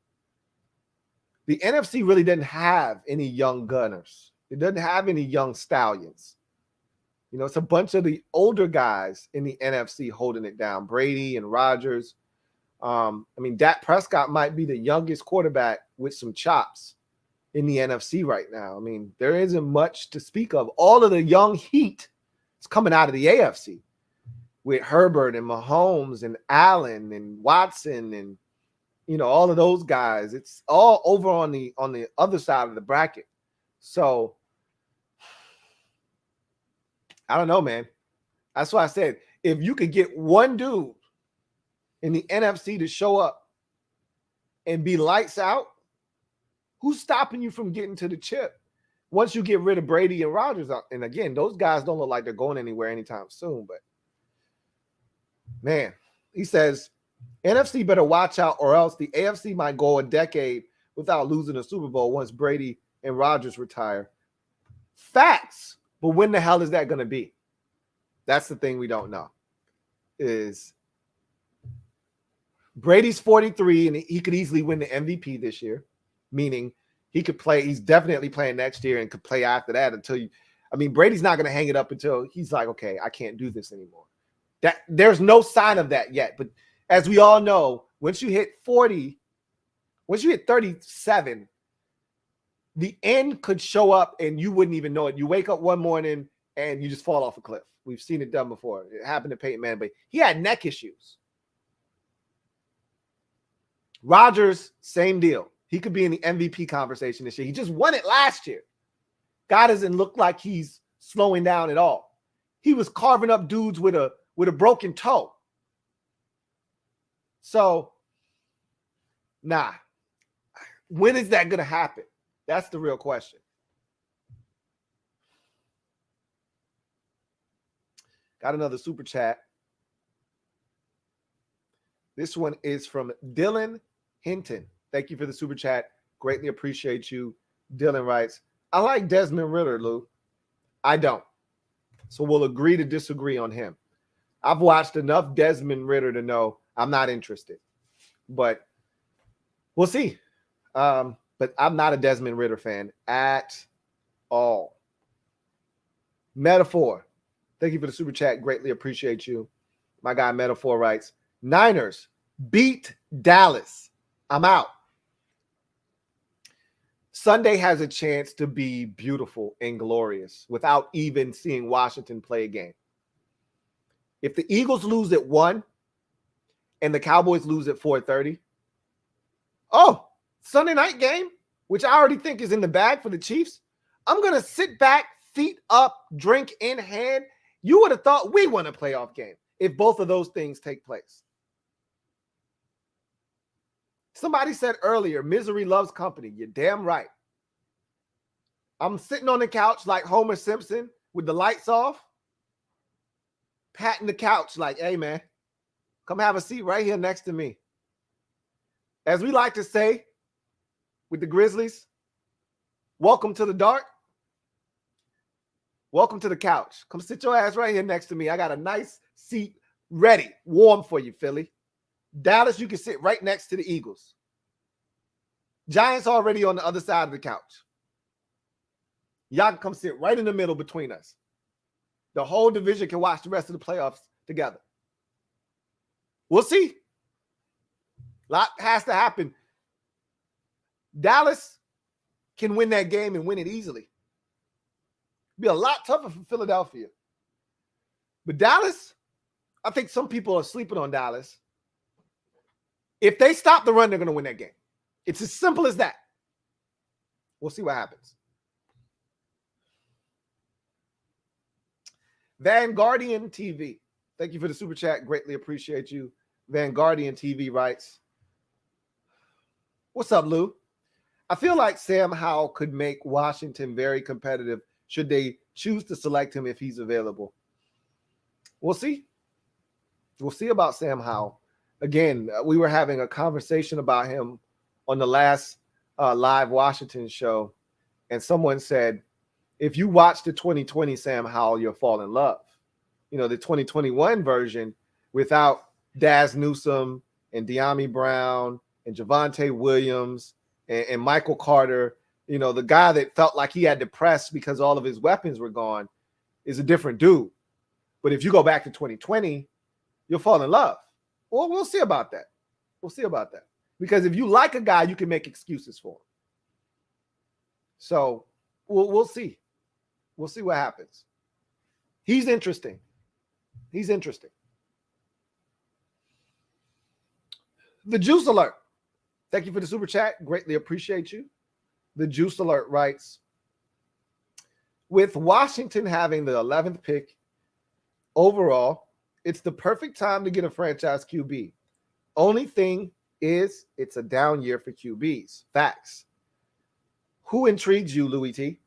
[SPEAKER 3] The NFC really doesn't have any young gunners. It doesn't have any young stallions. It's a bunch of the older guys in the NFC holding it down. Brady and Rodgers. Dak Prescott might be the youngest quarterback with some chops in the NFC right now. There isn't much to speak of. All of the young heat is coming out of the AFC with Herbert and Mahomes and Allen and Watson and, all of those guys. It's all over on the other side of the bracket. So I don't know, man. That's why I said, if you could get one dude in the NFC to show up and be lights out, who's stopping you from getting to the chip once you get rid of Brady and Rodgers? And again, those guys don't look like they're going anywhere anytime soon. But, man, he says, NFC better watch out, or else the AFC might go a decade without losing a Super Bowl once Brady and Rodgers retire. Facts. But when the hell is that going to be? That's the thing we don't know. Is Brady's 43 and he could easily win the MVP this year, meaning he could play. He's definitely playing next year and could play after that Brady's not going to hang it up until he's like, okay, I can't do this anymore. That there's no sign of that yet. But as we all know, once you hit 40, once you hit 37, the end could show up and you wouldn't even know it. You wake up one morning and you just fall off a cliff. We've seen it done before. It happened to Peyton Manning, but he had neck issues. Rodgers, same deal. He could be in the MVP conversation this year. He just won it last year. Guy doesn't look like he's slowing down at all. He was carving up dudes with a broken toe. So, nah. When is that going to happen? That's the real question. Got another super chat. This one is from Dylan Hinton. Thank you for the super chat. Greatly appreciate you. Dylan writes, I like Desmond Ridder, Lou. I don't. So we'll agree to disagree on him. I've watched enough Desmond Ridder to know I'm not interested. But we'll see. But I'm not a Desmond Ridder fan at all. Metaphor. Thank you for the super chat. Greatly appreciate you. My guy Metaphor writes, Niners beat Dallas. I'm out. Sunday has a chance to be beautiful and glorious without even seeing Washington play a game. If the Eagles lose at 1 and the Cowboys lose at 4:30, Sunday night game, which I already think is in the bag for the Chiefs, I'm going to sit back, feet up, drink in hand. You would have thought we won a playoff game if both of those things take place. Somebody said earlier, misery loves company. You're damn right. I'm sitting on the couch like Homer Simpson with the lights off, patting the couch like, hey, man, come have a seat right here next to me. As we like to say with the Grizzlies, welcome to the dark. Welcome to the couch. Come sit your ass right here next to me. I got a nice seat ready, warm for you, Philly. Dallas, you can sit right next to the Eagles. Giants already on the other side of the couch. Y'all can come sit right in the middle between us. The whole division can watch the rest of the playoffs together. We'll see. A lot has to happen. Dallas can win that game and win it easily. Be a lot tougher for Philadelphia. But Dallas, I think some people are sleeping on Dallas. If they stop the run, they're going to win that game. It's as simple as that. We'll see what happens. Vanguardian TV. Thank you for the super chat. Greatly appreciate you. Vanguardian TV writes, what's up, Lou? I feel like Sam Howell could make Washington very competitive should they choose to select him if he's available. We'll see. We'll see about Sam Howell. Again, we were having a conversation about him on the last live Washington show, and someone said, if you watch the 2020 Sam Howell, you'll fall in love. You know, the 2021 version without Daz Newsome and De'Ami Brown and Javonte Williams and Michael Carter, you know, the guy that felt like he had to press because all of his weapons were gone is a different dude. But if you go back to 2020, you'll fall in love. Well, we'll see about that. We'll see about that. Because if you like a guy, you can make excuses for him. So we'll see. We'll see what happens. He's interesting. He's interesting. The Juice Alert. Thank you for the super chat. Greatly appreciate you. The Juice Alert writes, with Washington having the 11th pick overall, it's the perfect time to get a franchise QB. Only thing is it's a down year for QBs. Facts. Who intrigues you, Louie T?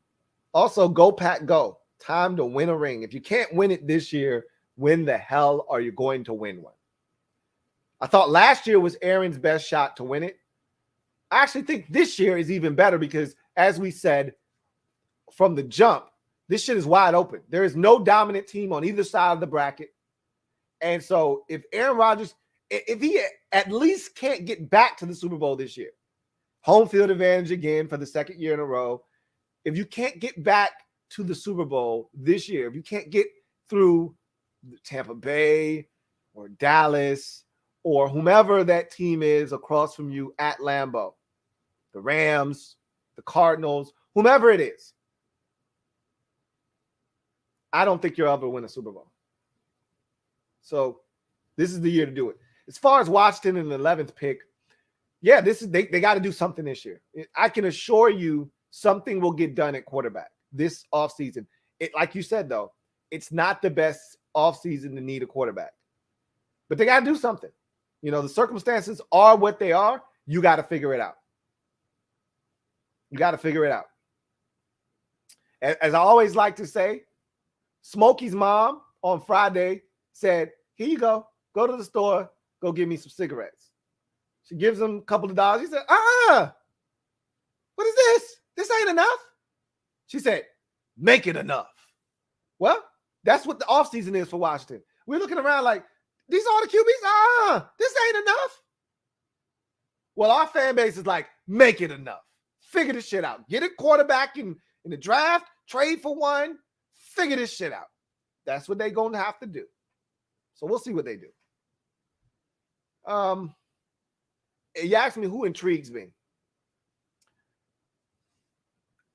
[SPEAKER 3] Also, go Pack Go. Time to win a ring. If you can't win it this year, when the hell are you going to win one? I thought last year was Aaron's best shot to win it. I actually think this year is even better because, as we said from the jump, this shit is wide open. There is no dominant team on either side of the bracket. And so if Aaron Rodgers, if he at least can't get back to the Super Bowl this year, home field advantage again for the second year in a row, if you can't get back to the Super Bowl this year, if you can't get through Tampa Bay or Dallas or whomever that team is across from you at Lambeau, the Rams, the Cardinals, whomever it is, I don't think you'll ever win a Super Bowl. So this is the year to do it. As far as Washington in the 11th pick, yeah, this is they got to do something this year. I can assure you something will get done at quarterback this offseason. Like you said, though, it's not the best offseason to need a quarterback. But they got to do something. You know, the circumstances are what they are. You got to figure it out. You got to figure it out. As I always like to say, Smokey's mom on Friday said, here you go. Go to the store. Go get me some cigarettes. She gives him a couple of dollars. He said, what is this? This ain't enough. She said, make it enough. Well, that's what the offseason is for Washington. We're looking around like, these are the QBs? This ain't enough. Well, our fan base is like, make it enough. Figure this shit out. Get a quarterback in the draft, trade for one, figure this shit out. That's what they're going to have to do. So we'll see what they do. You asked me who intrigues me.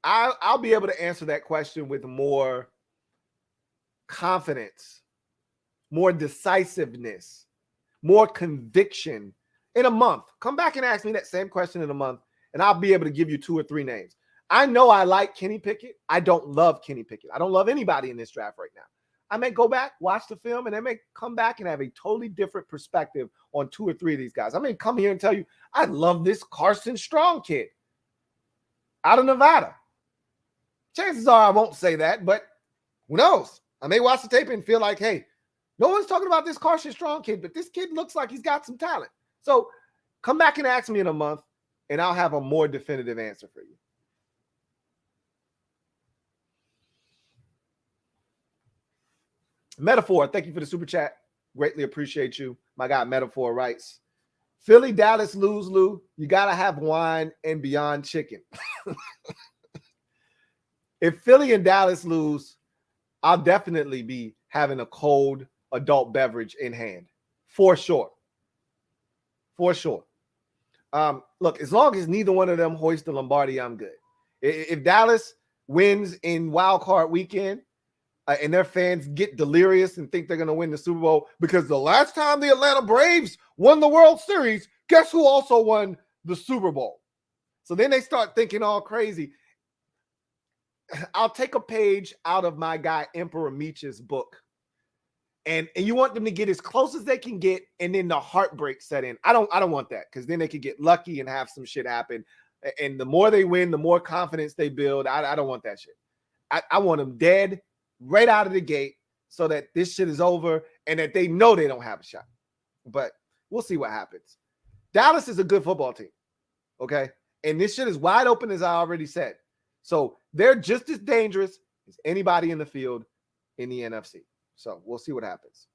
[SPEAKER 3] I'll be able to answer that question with more confidence, more decisiveness, more conviction in a month. Come back and ask me that same question in a month, and I'll be able to give you 2 or 3 names. I know I like Kenny Pickett. I don't love Kenny Pickett. I don't love anybody in this draft right now. I may go back, watch the film, and I may come back and have a totally different perspective on 2 or 3 of these guys. I may come here and tell you, I love this Carson Strong kid out of Nevada. Chances are I won't say that, but who knows? I may watch the tape and feel like, hey, no one's talking about this Carson Strong kid, but this kid looks like he's got some talent. So come back and ask me in a month, and I'll have a more definitive answer for you. Metaphor, thank you for the super chat. Greatly appreciate you. My guy Metaphor writes, Philly, Dallas lose, Lou. You got to have wine and beyond chicken. If Philly and Dallas lose, I'll definitely be having a cold adult beverage in hand. For sure. For sure. Look, as long as neither one of them hoist the Lombardi, I'm good. If Dallas wins in Wildcard Weekend, and their fans get delirious and think they're going to win the Super Bowl because the last time the Atlanta Braves won the World Series, guess who also won the Super Bowl? So then they start thinking all crazy. I'll take a page out of my guy Emperor Meech's book. And you want them to get as close as they can get, and then the heartbreak set in. I don't want that, because then they could get lucky and have some shit happen. And the more they win, the more confidence they build. I don't want that shit. I want them dead right out of the gate so that this shit is over and that they know they don't have a shot. But we'll see what happens. Dallas is a good football team, okay? And this shit is wide open, as I already said. So they're just as dangerous as anybody in the field in the NFC. So we'll see what happens.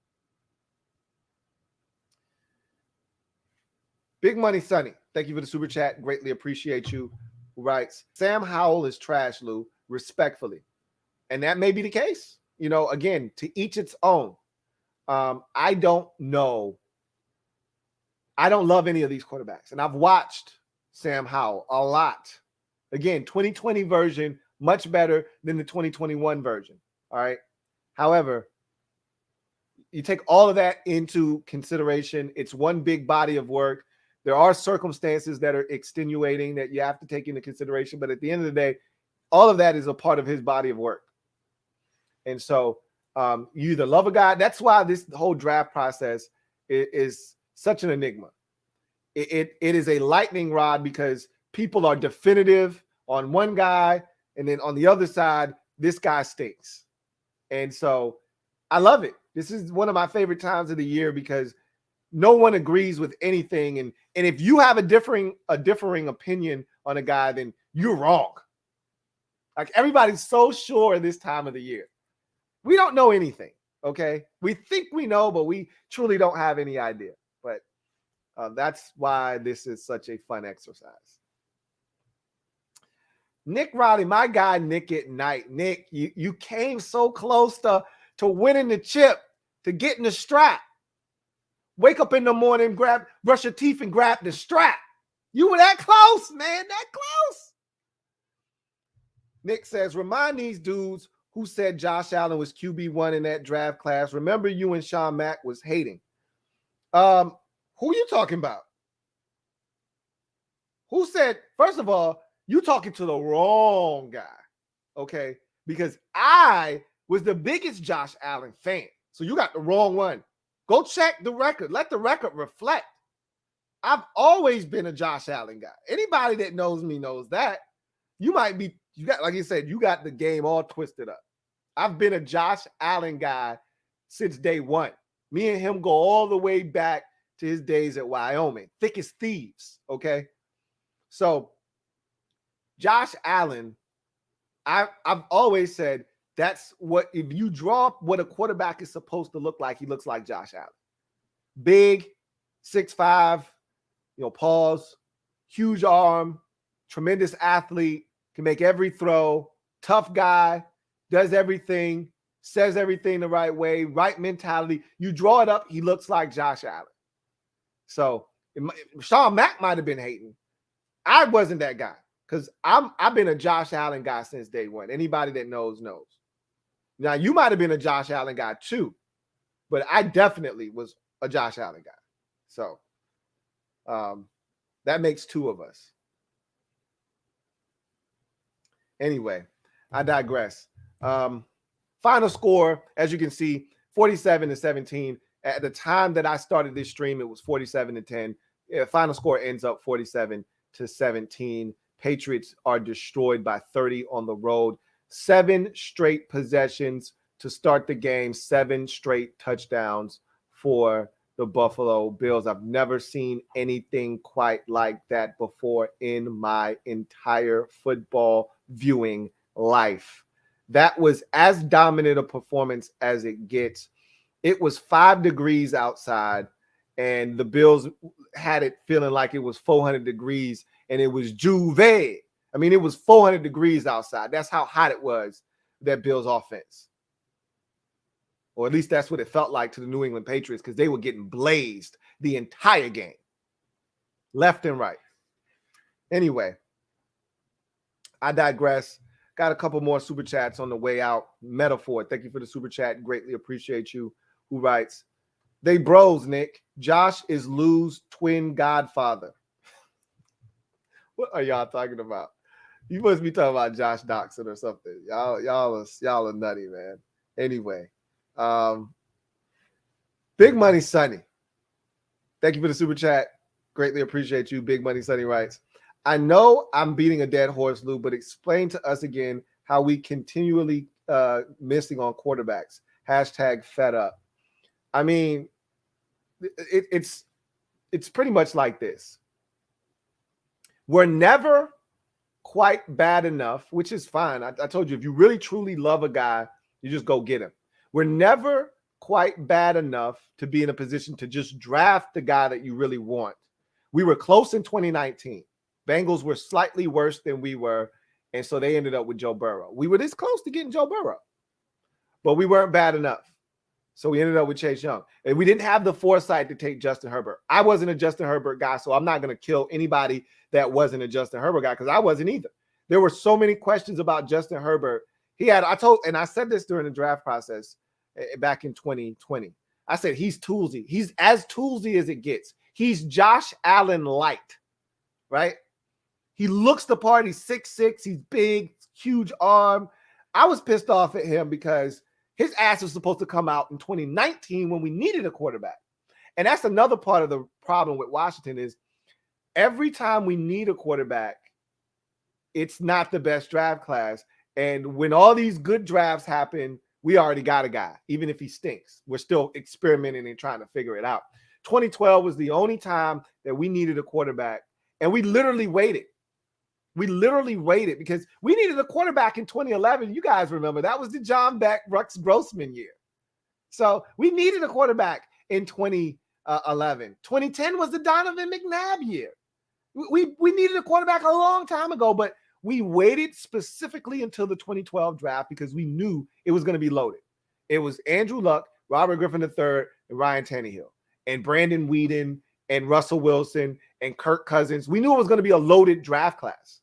[SPEAKER 3] Big Money Sonny, thank you for the super chat. Greatly appreciate you. Who writes, Sam Howell is trash, Lou, respectfully. And that may be the case. You know, again, to each its own. I don't know. I don't love any of these quarterbacks. And I've watched Sam Howell a lot. Again, 2020 version, much better than the 2021 version. All right. However, you take all of that into consideration. It's one big body of work. There are circumstances that are extenuating that you have to take into consideration. But at the end of the day, all of that is a part of his body of work. And so you either love a guy. That's why this whole draft process is such an enigma. It is a lightning rod because people are definitive on one guy, and then on the other side, this guy stinks. And so I love it. This is one of my favorite times of the year because no one agrees with anything. And if you have a differing opinion on a guy, then you're wrong. Like, everybody's so sure this time of the year. We don't know anything, okay? We think we know, but we truly don't have any idea. But that's why this is such a fun exercise. Nick Riley, my guy Nick at Night. Nick, you came so close to winning the chip, to getting the strap. Wake up in the morning, brush your teeth and grab the strap. You were that close, man, that close. Nick says, remind these dudes who said Josh Allen was QB1 in that draft class. Remember you and Sean Mack was hating. Who are you talking about? Who said, first of all, you talking to the wrong guy, okay? Because I was the biggest Josh Allen fan. So you got the wrong one. Go check the record. Let the record reflect. I've always been a Josh Allen guy. Anybody that knows me knows that. You got, like you said, you got the game all twisted up. I've been a Josh Allen guy since day one. Me and him go all the way back to his days at Wyoming. Thick as thieves, okay? So Josh Allen, I've always said that's what, if you draw what a quarterback is supposed to look like, he looks like Josh Allen. Big, 6'5", huge arm, tremendous athlete, can make every throw, tough guy, does everything, says everything the right way, right mentality. You draw it up, he looks like Josh Allen. So Sean Mack might have been hating. I wasn't that guy because I've been a Josh Allen guy since day one. Anybody that knows. Now, you might have been a Josh Allen guy too, but I definitely was a Josh Allen guy. So that makes two of us. Anyway, I digress. Final score, as you can see, 47-17. At the time that I started this stream, it was 47-10. Final score ends up 47-17. Patriots are destroyed by 30 on the road. 7 straight possessions to start the game. 7 straight touchdowns for the Buffalo Bills. I've never seen anything quite like that before in my entire football viewing life. That was as dominant a performance as it gets. It was 5 degrees outside, and the Bills had it feeling like it was 400 degrees, and it was Juve. I mean, it was 400 degrees outside. That's how hot it was, that Bills offense. Or at least that's what it felt like to the New England Patriots, because they were getting blazed the entire game, left and right. Anyway, I digress. Got a couple more super chats on the way out. Metaphor, thank you for the super chat. Greatly appreciate you. Who writes, they bros, Nick. Josh is Lou's twin godfather. What are y'all talking about? You must be talking about Josh Doxson or something. Y'all are nutty, man. Anyway, Big Money Sonny. Thank you for the super chat. Greatly appreciate you. Big Money Sonny writes, I know I'm beating a dead horse, Lou, but explain to us again how we continually missing on quarterbacks. # fed up. I mean, it's pretty much like this. We're never quite bad enough, which is fine. I told you, if you really truly love a guy, you just go get him. We're never quite bad enough to be in a position to just draft the guy that you really want. We were close in 2019. Bengals were slightly worse than we were, and so they ended up with Joe Burrow. We were this close to getting Joe Burrow, but we weren't bad enough. So we ended up with Chase Young. And we didn't have the foresight to take Justin Herbert. I wasn't a Justin Herbert guy, so I'm not going to kill anybody that wasn't a Justin Herbert guy, because I wasn't either. There were so many questions about Justin Herbert. I said this during the draft process back in 2020. I said, he's toolsy. He's as toolsy as it gets. He's Josh Allen light, right? He looks the part. He's 6'6". He's big, huge arm. I was pissed off at him because his ass was supposed to come out in 2019 when we needed a quarterback. And that's another part of the problem with Washington is every time we need a quarterback, it's not the best draft class. And when all these good drafts happen, we already got a guy. Even if he stinks, we're still experimenting and trying to figure it out. 2012 was the only time that we needed a quarterback, and we literally waited. We literally waited because we needed a quarterback in 2011. You guys remember that was the John Beck, Rex Grossman year. So we needed a quarterback in 2011. 2010 was the Donovan McNabb year. We needed a quarterback a long time ago, but we waited specifically until the 2012 draft because we knew it was going to be loaded. It was Andrew Luck, Robert Griffin III, and Ryan Tannehill, and Brandon Weeden, and Russell Wilson, and Kirk Cousins. We knew it was going to be a loaded draft class.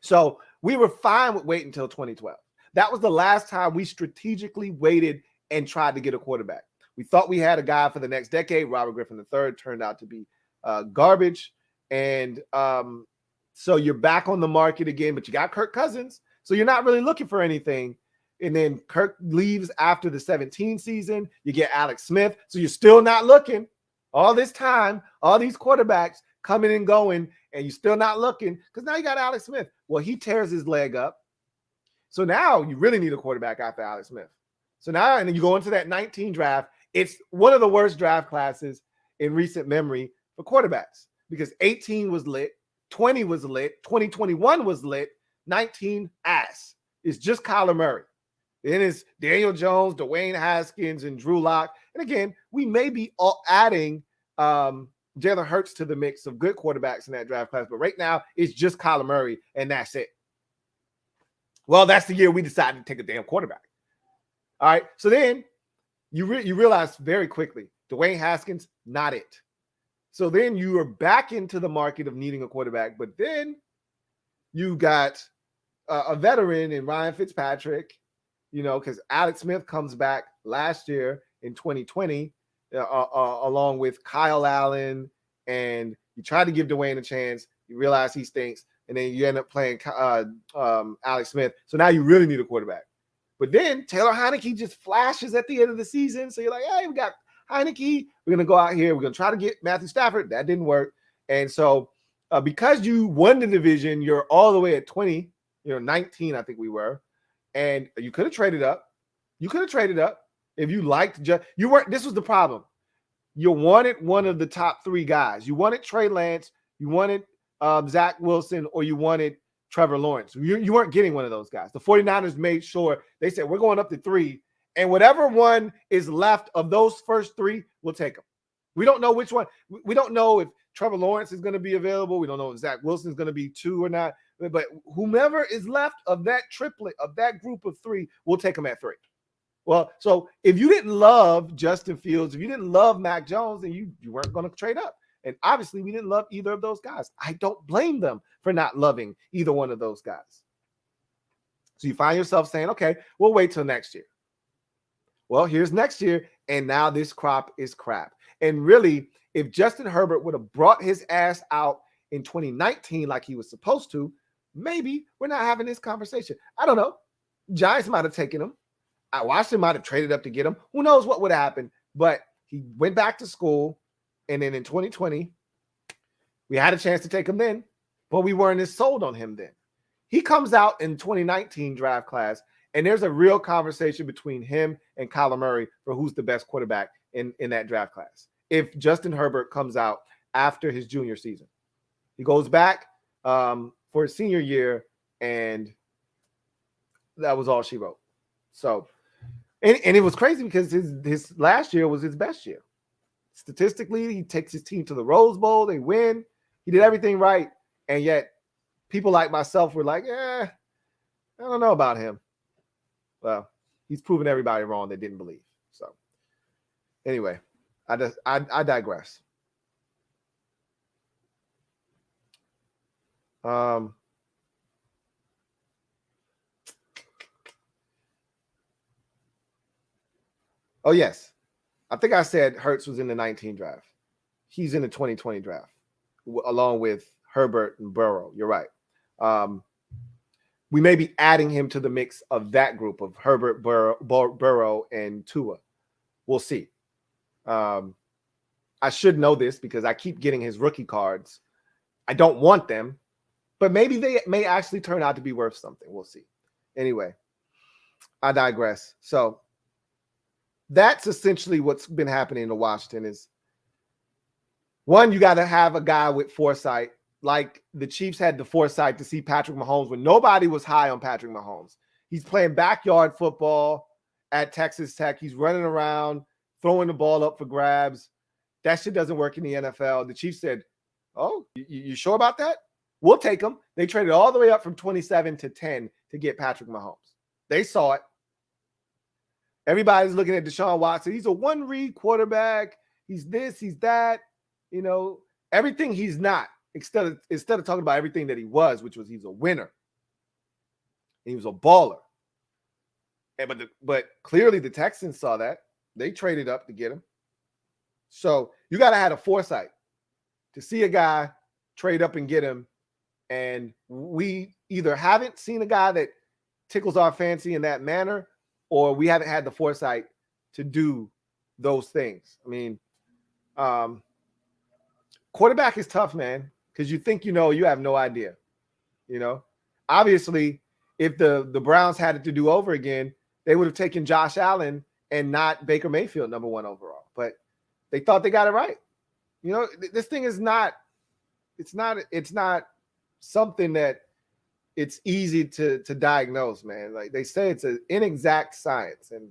[SPEAKER 3] So we were fine with waiting until 2012. That was the last time we strategically waited and tried to get a quarterback. We thought we had a guy for the next decade. Robert Griffin III turned out to be garbage. And so you're back on the market again, but you got Kirk Cousins. So you're not really looking for anything. And then Kirk leaves after the 17 season. You get Alex Smith. So you're still not looking. All this time, all these quarterbacks coming and going, and you're still not looking because now you got Alex Smith. Well, he tears his leg up. So now you really need a quarterback after Alex Smith. So now, and then you go into that 19 draft. It's one of the worst draft classes in recent memory for quarterbacks because 18 was lit, 20 was lit, 2021 was lit, 19 ass. It's just Kyler Murray. Then it's Daniel Jones, Dwayne Haskins, and Drew Lock. And again, we may be adding Jalen Hurts to the mix of good quarterbacks in that draft class, but right now it's just Kyler Murray, and that's it. Well, that's the year we decided to take a damn quarterback. All right, so then you realize very quickly, Dwayne Haskins, not it. So then you are back into the market of needing a quarterback, but then you got a veteran in Ryan Fitzpatrick, because Alex Smith comes back last year in 2020, along with Kyle Allen, and you try to give Dwayne a chance. You realize he stinks, and then you end up playing Alex Smith. So now you really need a quarterback. But then Taylor Heineke just flashes at the end of the season. So you're like, hey, we got Heineke. We're going to go out here. We're going to try to get Matthew Stafford. That didn't work. And so because you won the division, you're all the way at 20, 19, I think we were. And you could have traded up. You could have traded up if you liked. You weren't. This was the problem. You wanted one of the top three guys. You wanted Trey Lance. You wanted Zach Wilson, or you wanted Trevor Lawrence. You weren't getting one of those guys. The 49ers made sure they said, we're going up to 3, and whatever one is left of those first 3, we'll take them. We don't know which one. We don't know if Trevor Lawrence is going to be available. We don't know if Zach Wilson is going to be 2 or not. But whomever is left of that triplet, of that group of 3, we'll take them at 3. Well, so if you didn't love Justin Fields, if you didn't love Mac Jones, then you weren't going to trade up. And obviously, we didn't love either of those guys. I don't blame them for not loving either one of those guys. So you find yourself saying, okay, we'll wait till next year. Well, here's next year, and now this crop is crap. And really, if Justin Herbert would have brought his ass out in 2019 like he was supposed to, maybe we're not having this conversation. I don't know. Giants might have taken him. Washington might have traded up to get him. Who knows what would have happened? But he went back to school. And then in 2020, we had a chance to take him then, but we weren't as sold on him then. He comes out in 2019 draft class, and there's a real conversation between him and Kyler Murray for who's the best quarterback in that draft class. If Justin Herbert comes out after his junior season, he goes back for his senior year, and that was all she wrote. So, and it was crazy because his last year was his best year. Statistically, he takes his team to the Rose Bowl. They win. He did everything right. And yet people like myself were like, I don't know about him. Well, he's proven everybody wrong that didn't believe. So anyway, I digress. Oh, yes. I think I said Hurts was in the 19 draft. He's in the 2020 draft, along with Herbert and Burrow. You're right. We may be adding him to the mix of that group of Herbert, Burrow, and Tua. We'll see. I should know this because I keep getting his rookie cards. I don't want them, but maybe they may actually turn out to be worth something. We'll see. Anyway, I digress. So That's essentially what's been happening to Washington is, one, you got to have a guy with foresight. Like the Chiefs had the foresight to see Patrick Mahomes when nobody was high on Patrick Mahomes. He's playing backyard football at Texas Tech. He's running around, throwing the ball up for grabs. That shit doesn't work in the NFL. The Chiefs said, oh, you sure about that? We'll take him. They traded all the way up from 27 to 10 to get Patrick Mahomes. They saw it. Everybody's looking at Deshaun Watson. He's a one-read quarterback. He's this, he's that. You know, everything he's not. Instead of talking about everything that he was, which was he's a winner. He was a baller. But clearly the Texans saw that. They traded up to get him. So you got to have a foresight to see a guy, trade up and get him. And we either haven't seen a guy that tickles our fancy in that manner, or we haven't had the foresight to do those things. I mean, quarterback is tough, man, because you think you have no idea. You know, obviously, if the Browns had it to do over again, they would have taken Josh Allen and not Baker Mayfield number 1 overall. But they thought they got it right. You know, this thing is not. It's not something that it's easy to diagnose, man. Like they say, it's an inexact science, and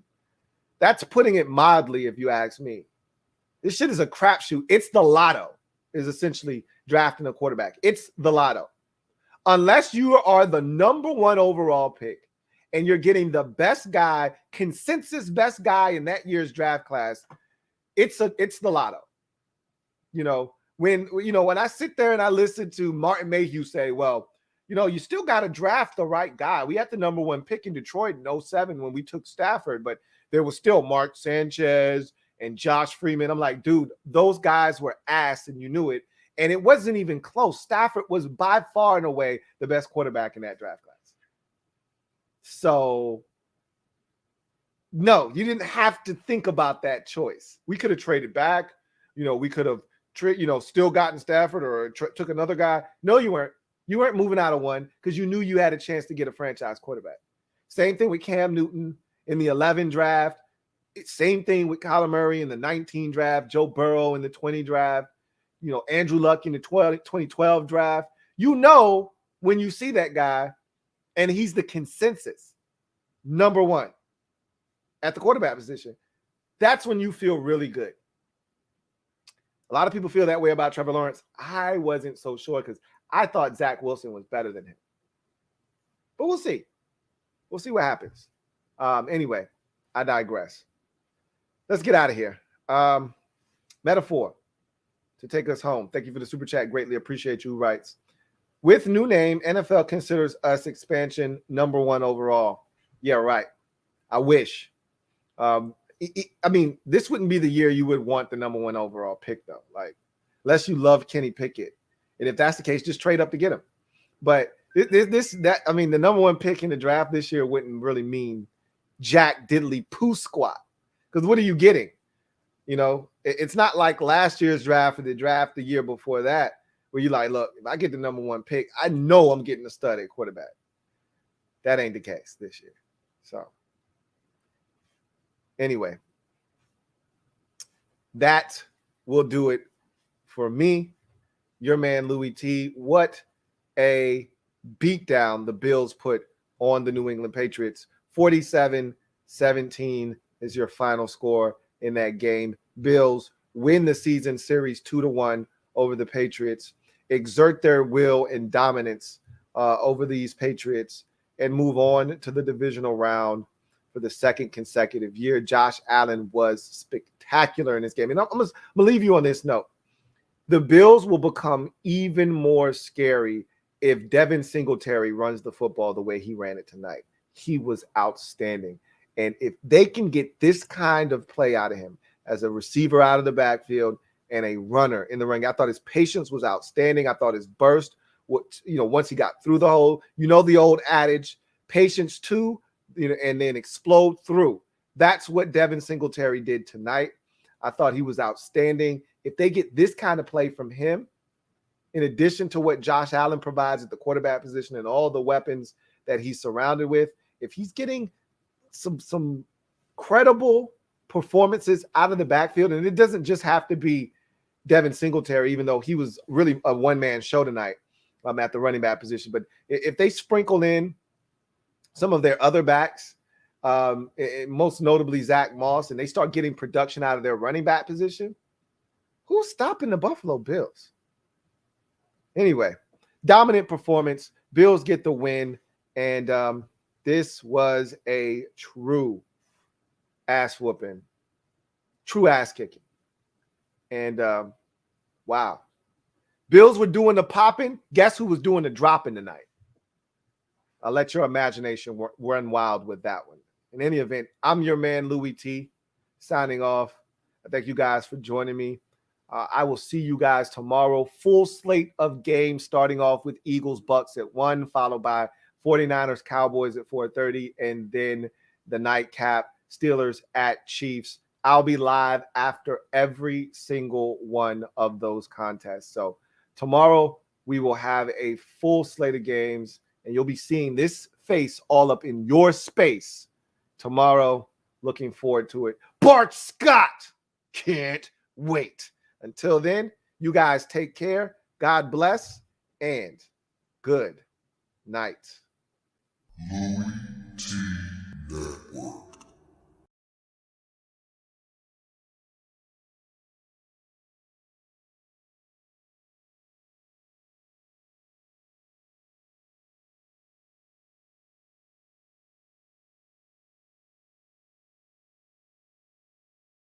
[SPEAKER 3] that's putting it mildly, if you ask me. This shit is a crapshoot. It's the lotto, is essentially drafting a quarterback. It's the lotto. Unless you are the number 1 overall pick and you're getting the best guy, consensus best guy in that year's draft class, it's the lotto. You know, when I sit there and I listen to Martin Mayhew say, well, you still got to draft the right guy. We had the number 1 pick in Detroit in 2007 when we took Stafford, but there was still Mark Sanchez and Josh Freeman. I'm like, dude, those guys were ass and you knew it. And it wasn't even close. Stafford was by far and away the best quarterback in that draft class. So, no, you didn't have to think about that choice. We could have traded back. We could have, still gotten Stafford or took another guy. No, you weren't. You weren't moving out of one because you knew you had a chance to get a franchise quarterback. Same thing with Cam Newton in the 11 draft. Same thing with Kyler Murray in the 19 draft, Joe Burrow in the 20 draft, Andrew Luck in the 2012 draft. When you see that guy and he's the consensus number 1 at the quarterback position, that's when you feel really good. A lot of people feel that way about Trevor Lawrence. I wasn't so sure because I thought Zach Wilson was better than him. But we'll see. We'll see what happens. Anyway, I digress. Let's get out of here. Metaphor to take us home. Thank you for the super chat. Greatly appreciate you. Who writes, with new name, NFL considers us expansion number 1 overall. Yeah, right. I wish. This wouldn't be the year you would want the number 1 overall pick, though. Like, unless you love Kenny Pickett. And if that's the case, just trade up to get him. But the number 1 pick in the draft this year wouldn't really mean jack diddly poo squat. Because what are you getting? It's not like last year's draft or the draft the year before that, where you're like, look, if I get the number 1 pick, I know I'm getting a stud at quarterback. That ain't the case this year. So, anyway, that will do it for me. Your man, Louie T. What a beatdown the Bills put on the New England Patriots. 47-17 is your final score in that game. Bills win the season series 2-1 over the Patriots, exert their will and dominance over these Patriots, and move on to the divisional round for the 2nd consecutive year. Josh Allen was spectacular in this game. And I'm going to leave you on this note. The Bills will become even more scary if Devin Singletary runs the football the way he ran it tonight. He was outstanding. And if they can get this kind of play out of him as a receiver out of the backfield and a runner in the ring, I thought his patience was outstanding. I thought his burst, once he got through the hole, the old adage, patience too, and then explode through. That's what Devin Singletary did tonight. I thought he was outstanding. If they get this kind of play from him, in addition to what Josh Allen provides at the quarterback position and all the weapons that he's surrounded with, if he's getting some credible performances out of the backfield, and it doesn't just have to be Devin Singletary, even though he was really a one-man show tonight at the running back position. But if they sprinkle in some of their other backs, most notably Zach Moss, and they start getting production out of their running back position, who's stopping the Buffalo Bills? Anyway, dominant performance. Bills get the win, and this was a true ass whooping, true ass kicking. And wow. Bills were doing the popping. Guess who was doing the dropping tonight? I'll let your imagination run wild with that one. In any event, I'm your man, Louie T, signing off. I thank you guys for joining me. I will see you guys tomorrow. Full slate of games, starting off with Eagles-Bucks at 1, followed by 49ers-Cowboys at 4:30, and then the nightcap, Steelers at Chiefs. I'll be live after every single one of those contests. So tomorrow we will have a full slate of games, and you'll be seeing this face all up in your space tomorrow. Looking forward to it. Bart Scott, can't wait. Until then, you guys take care. God bless, and good night.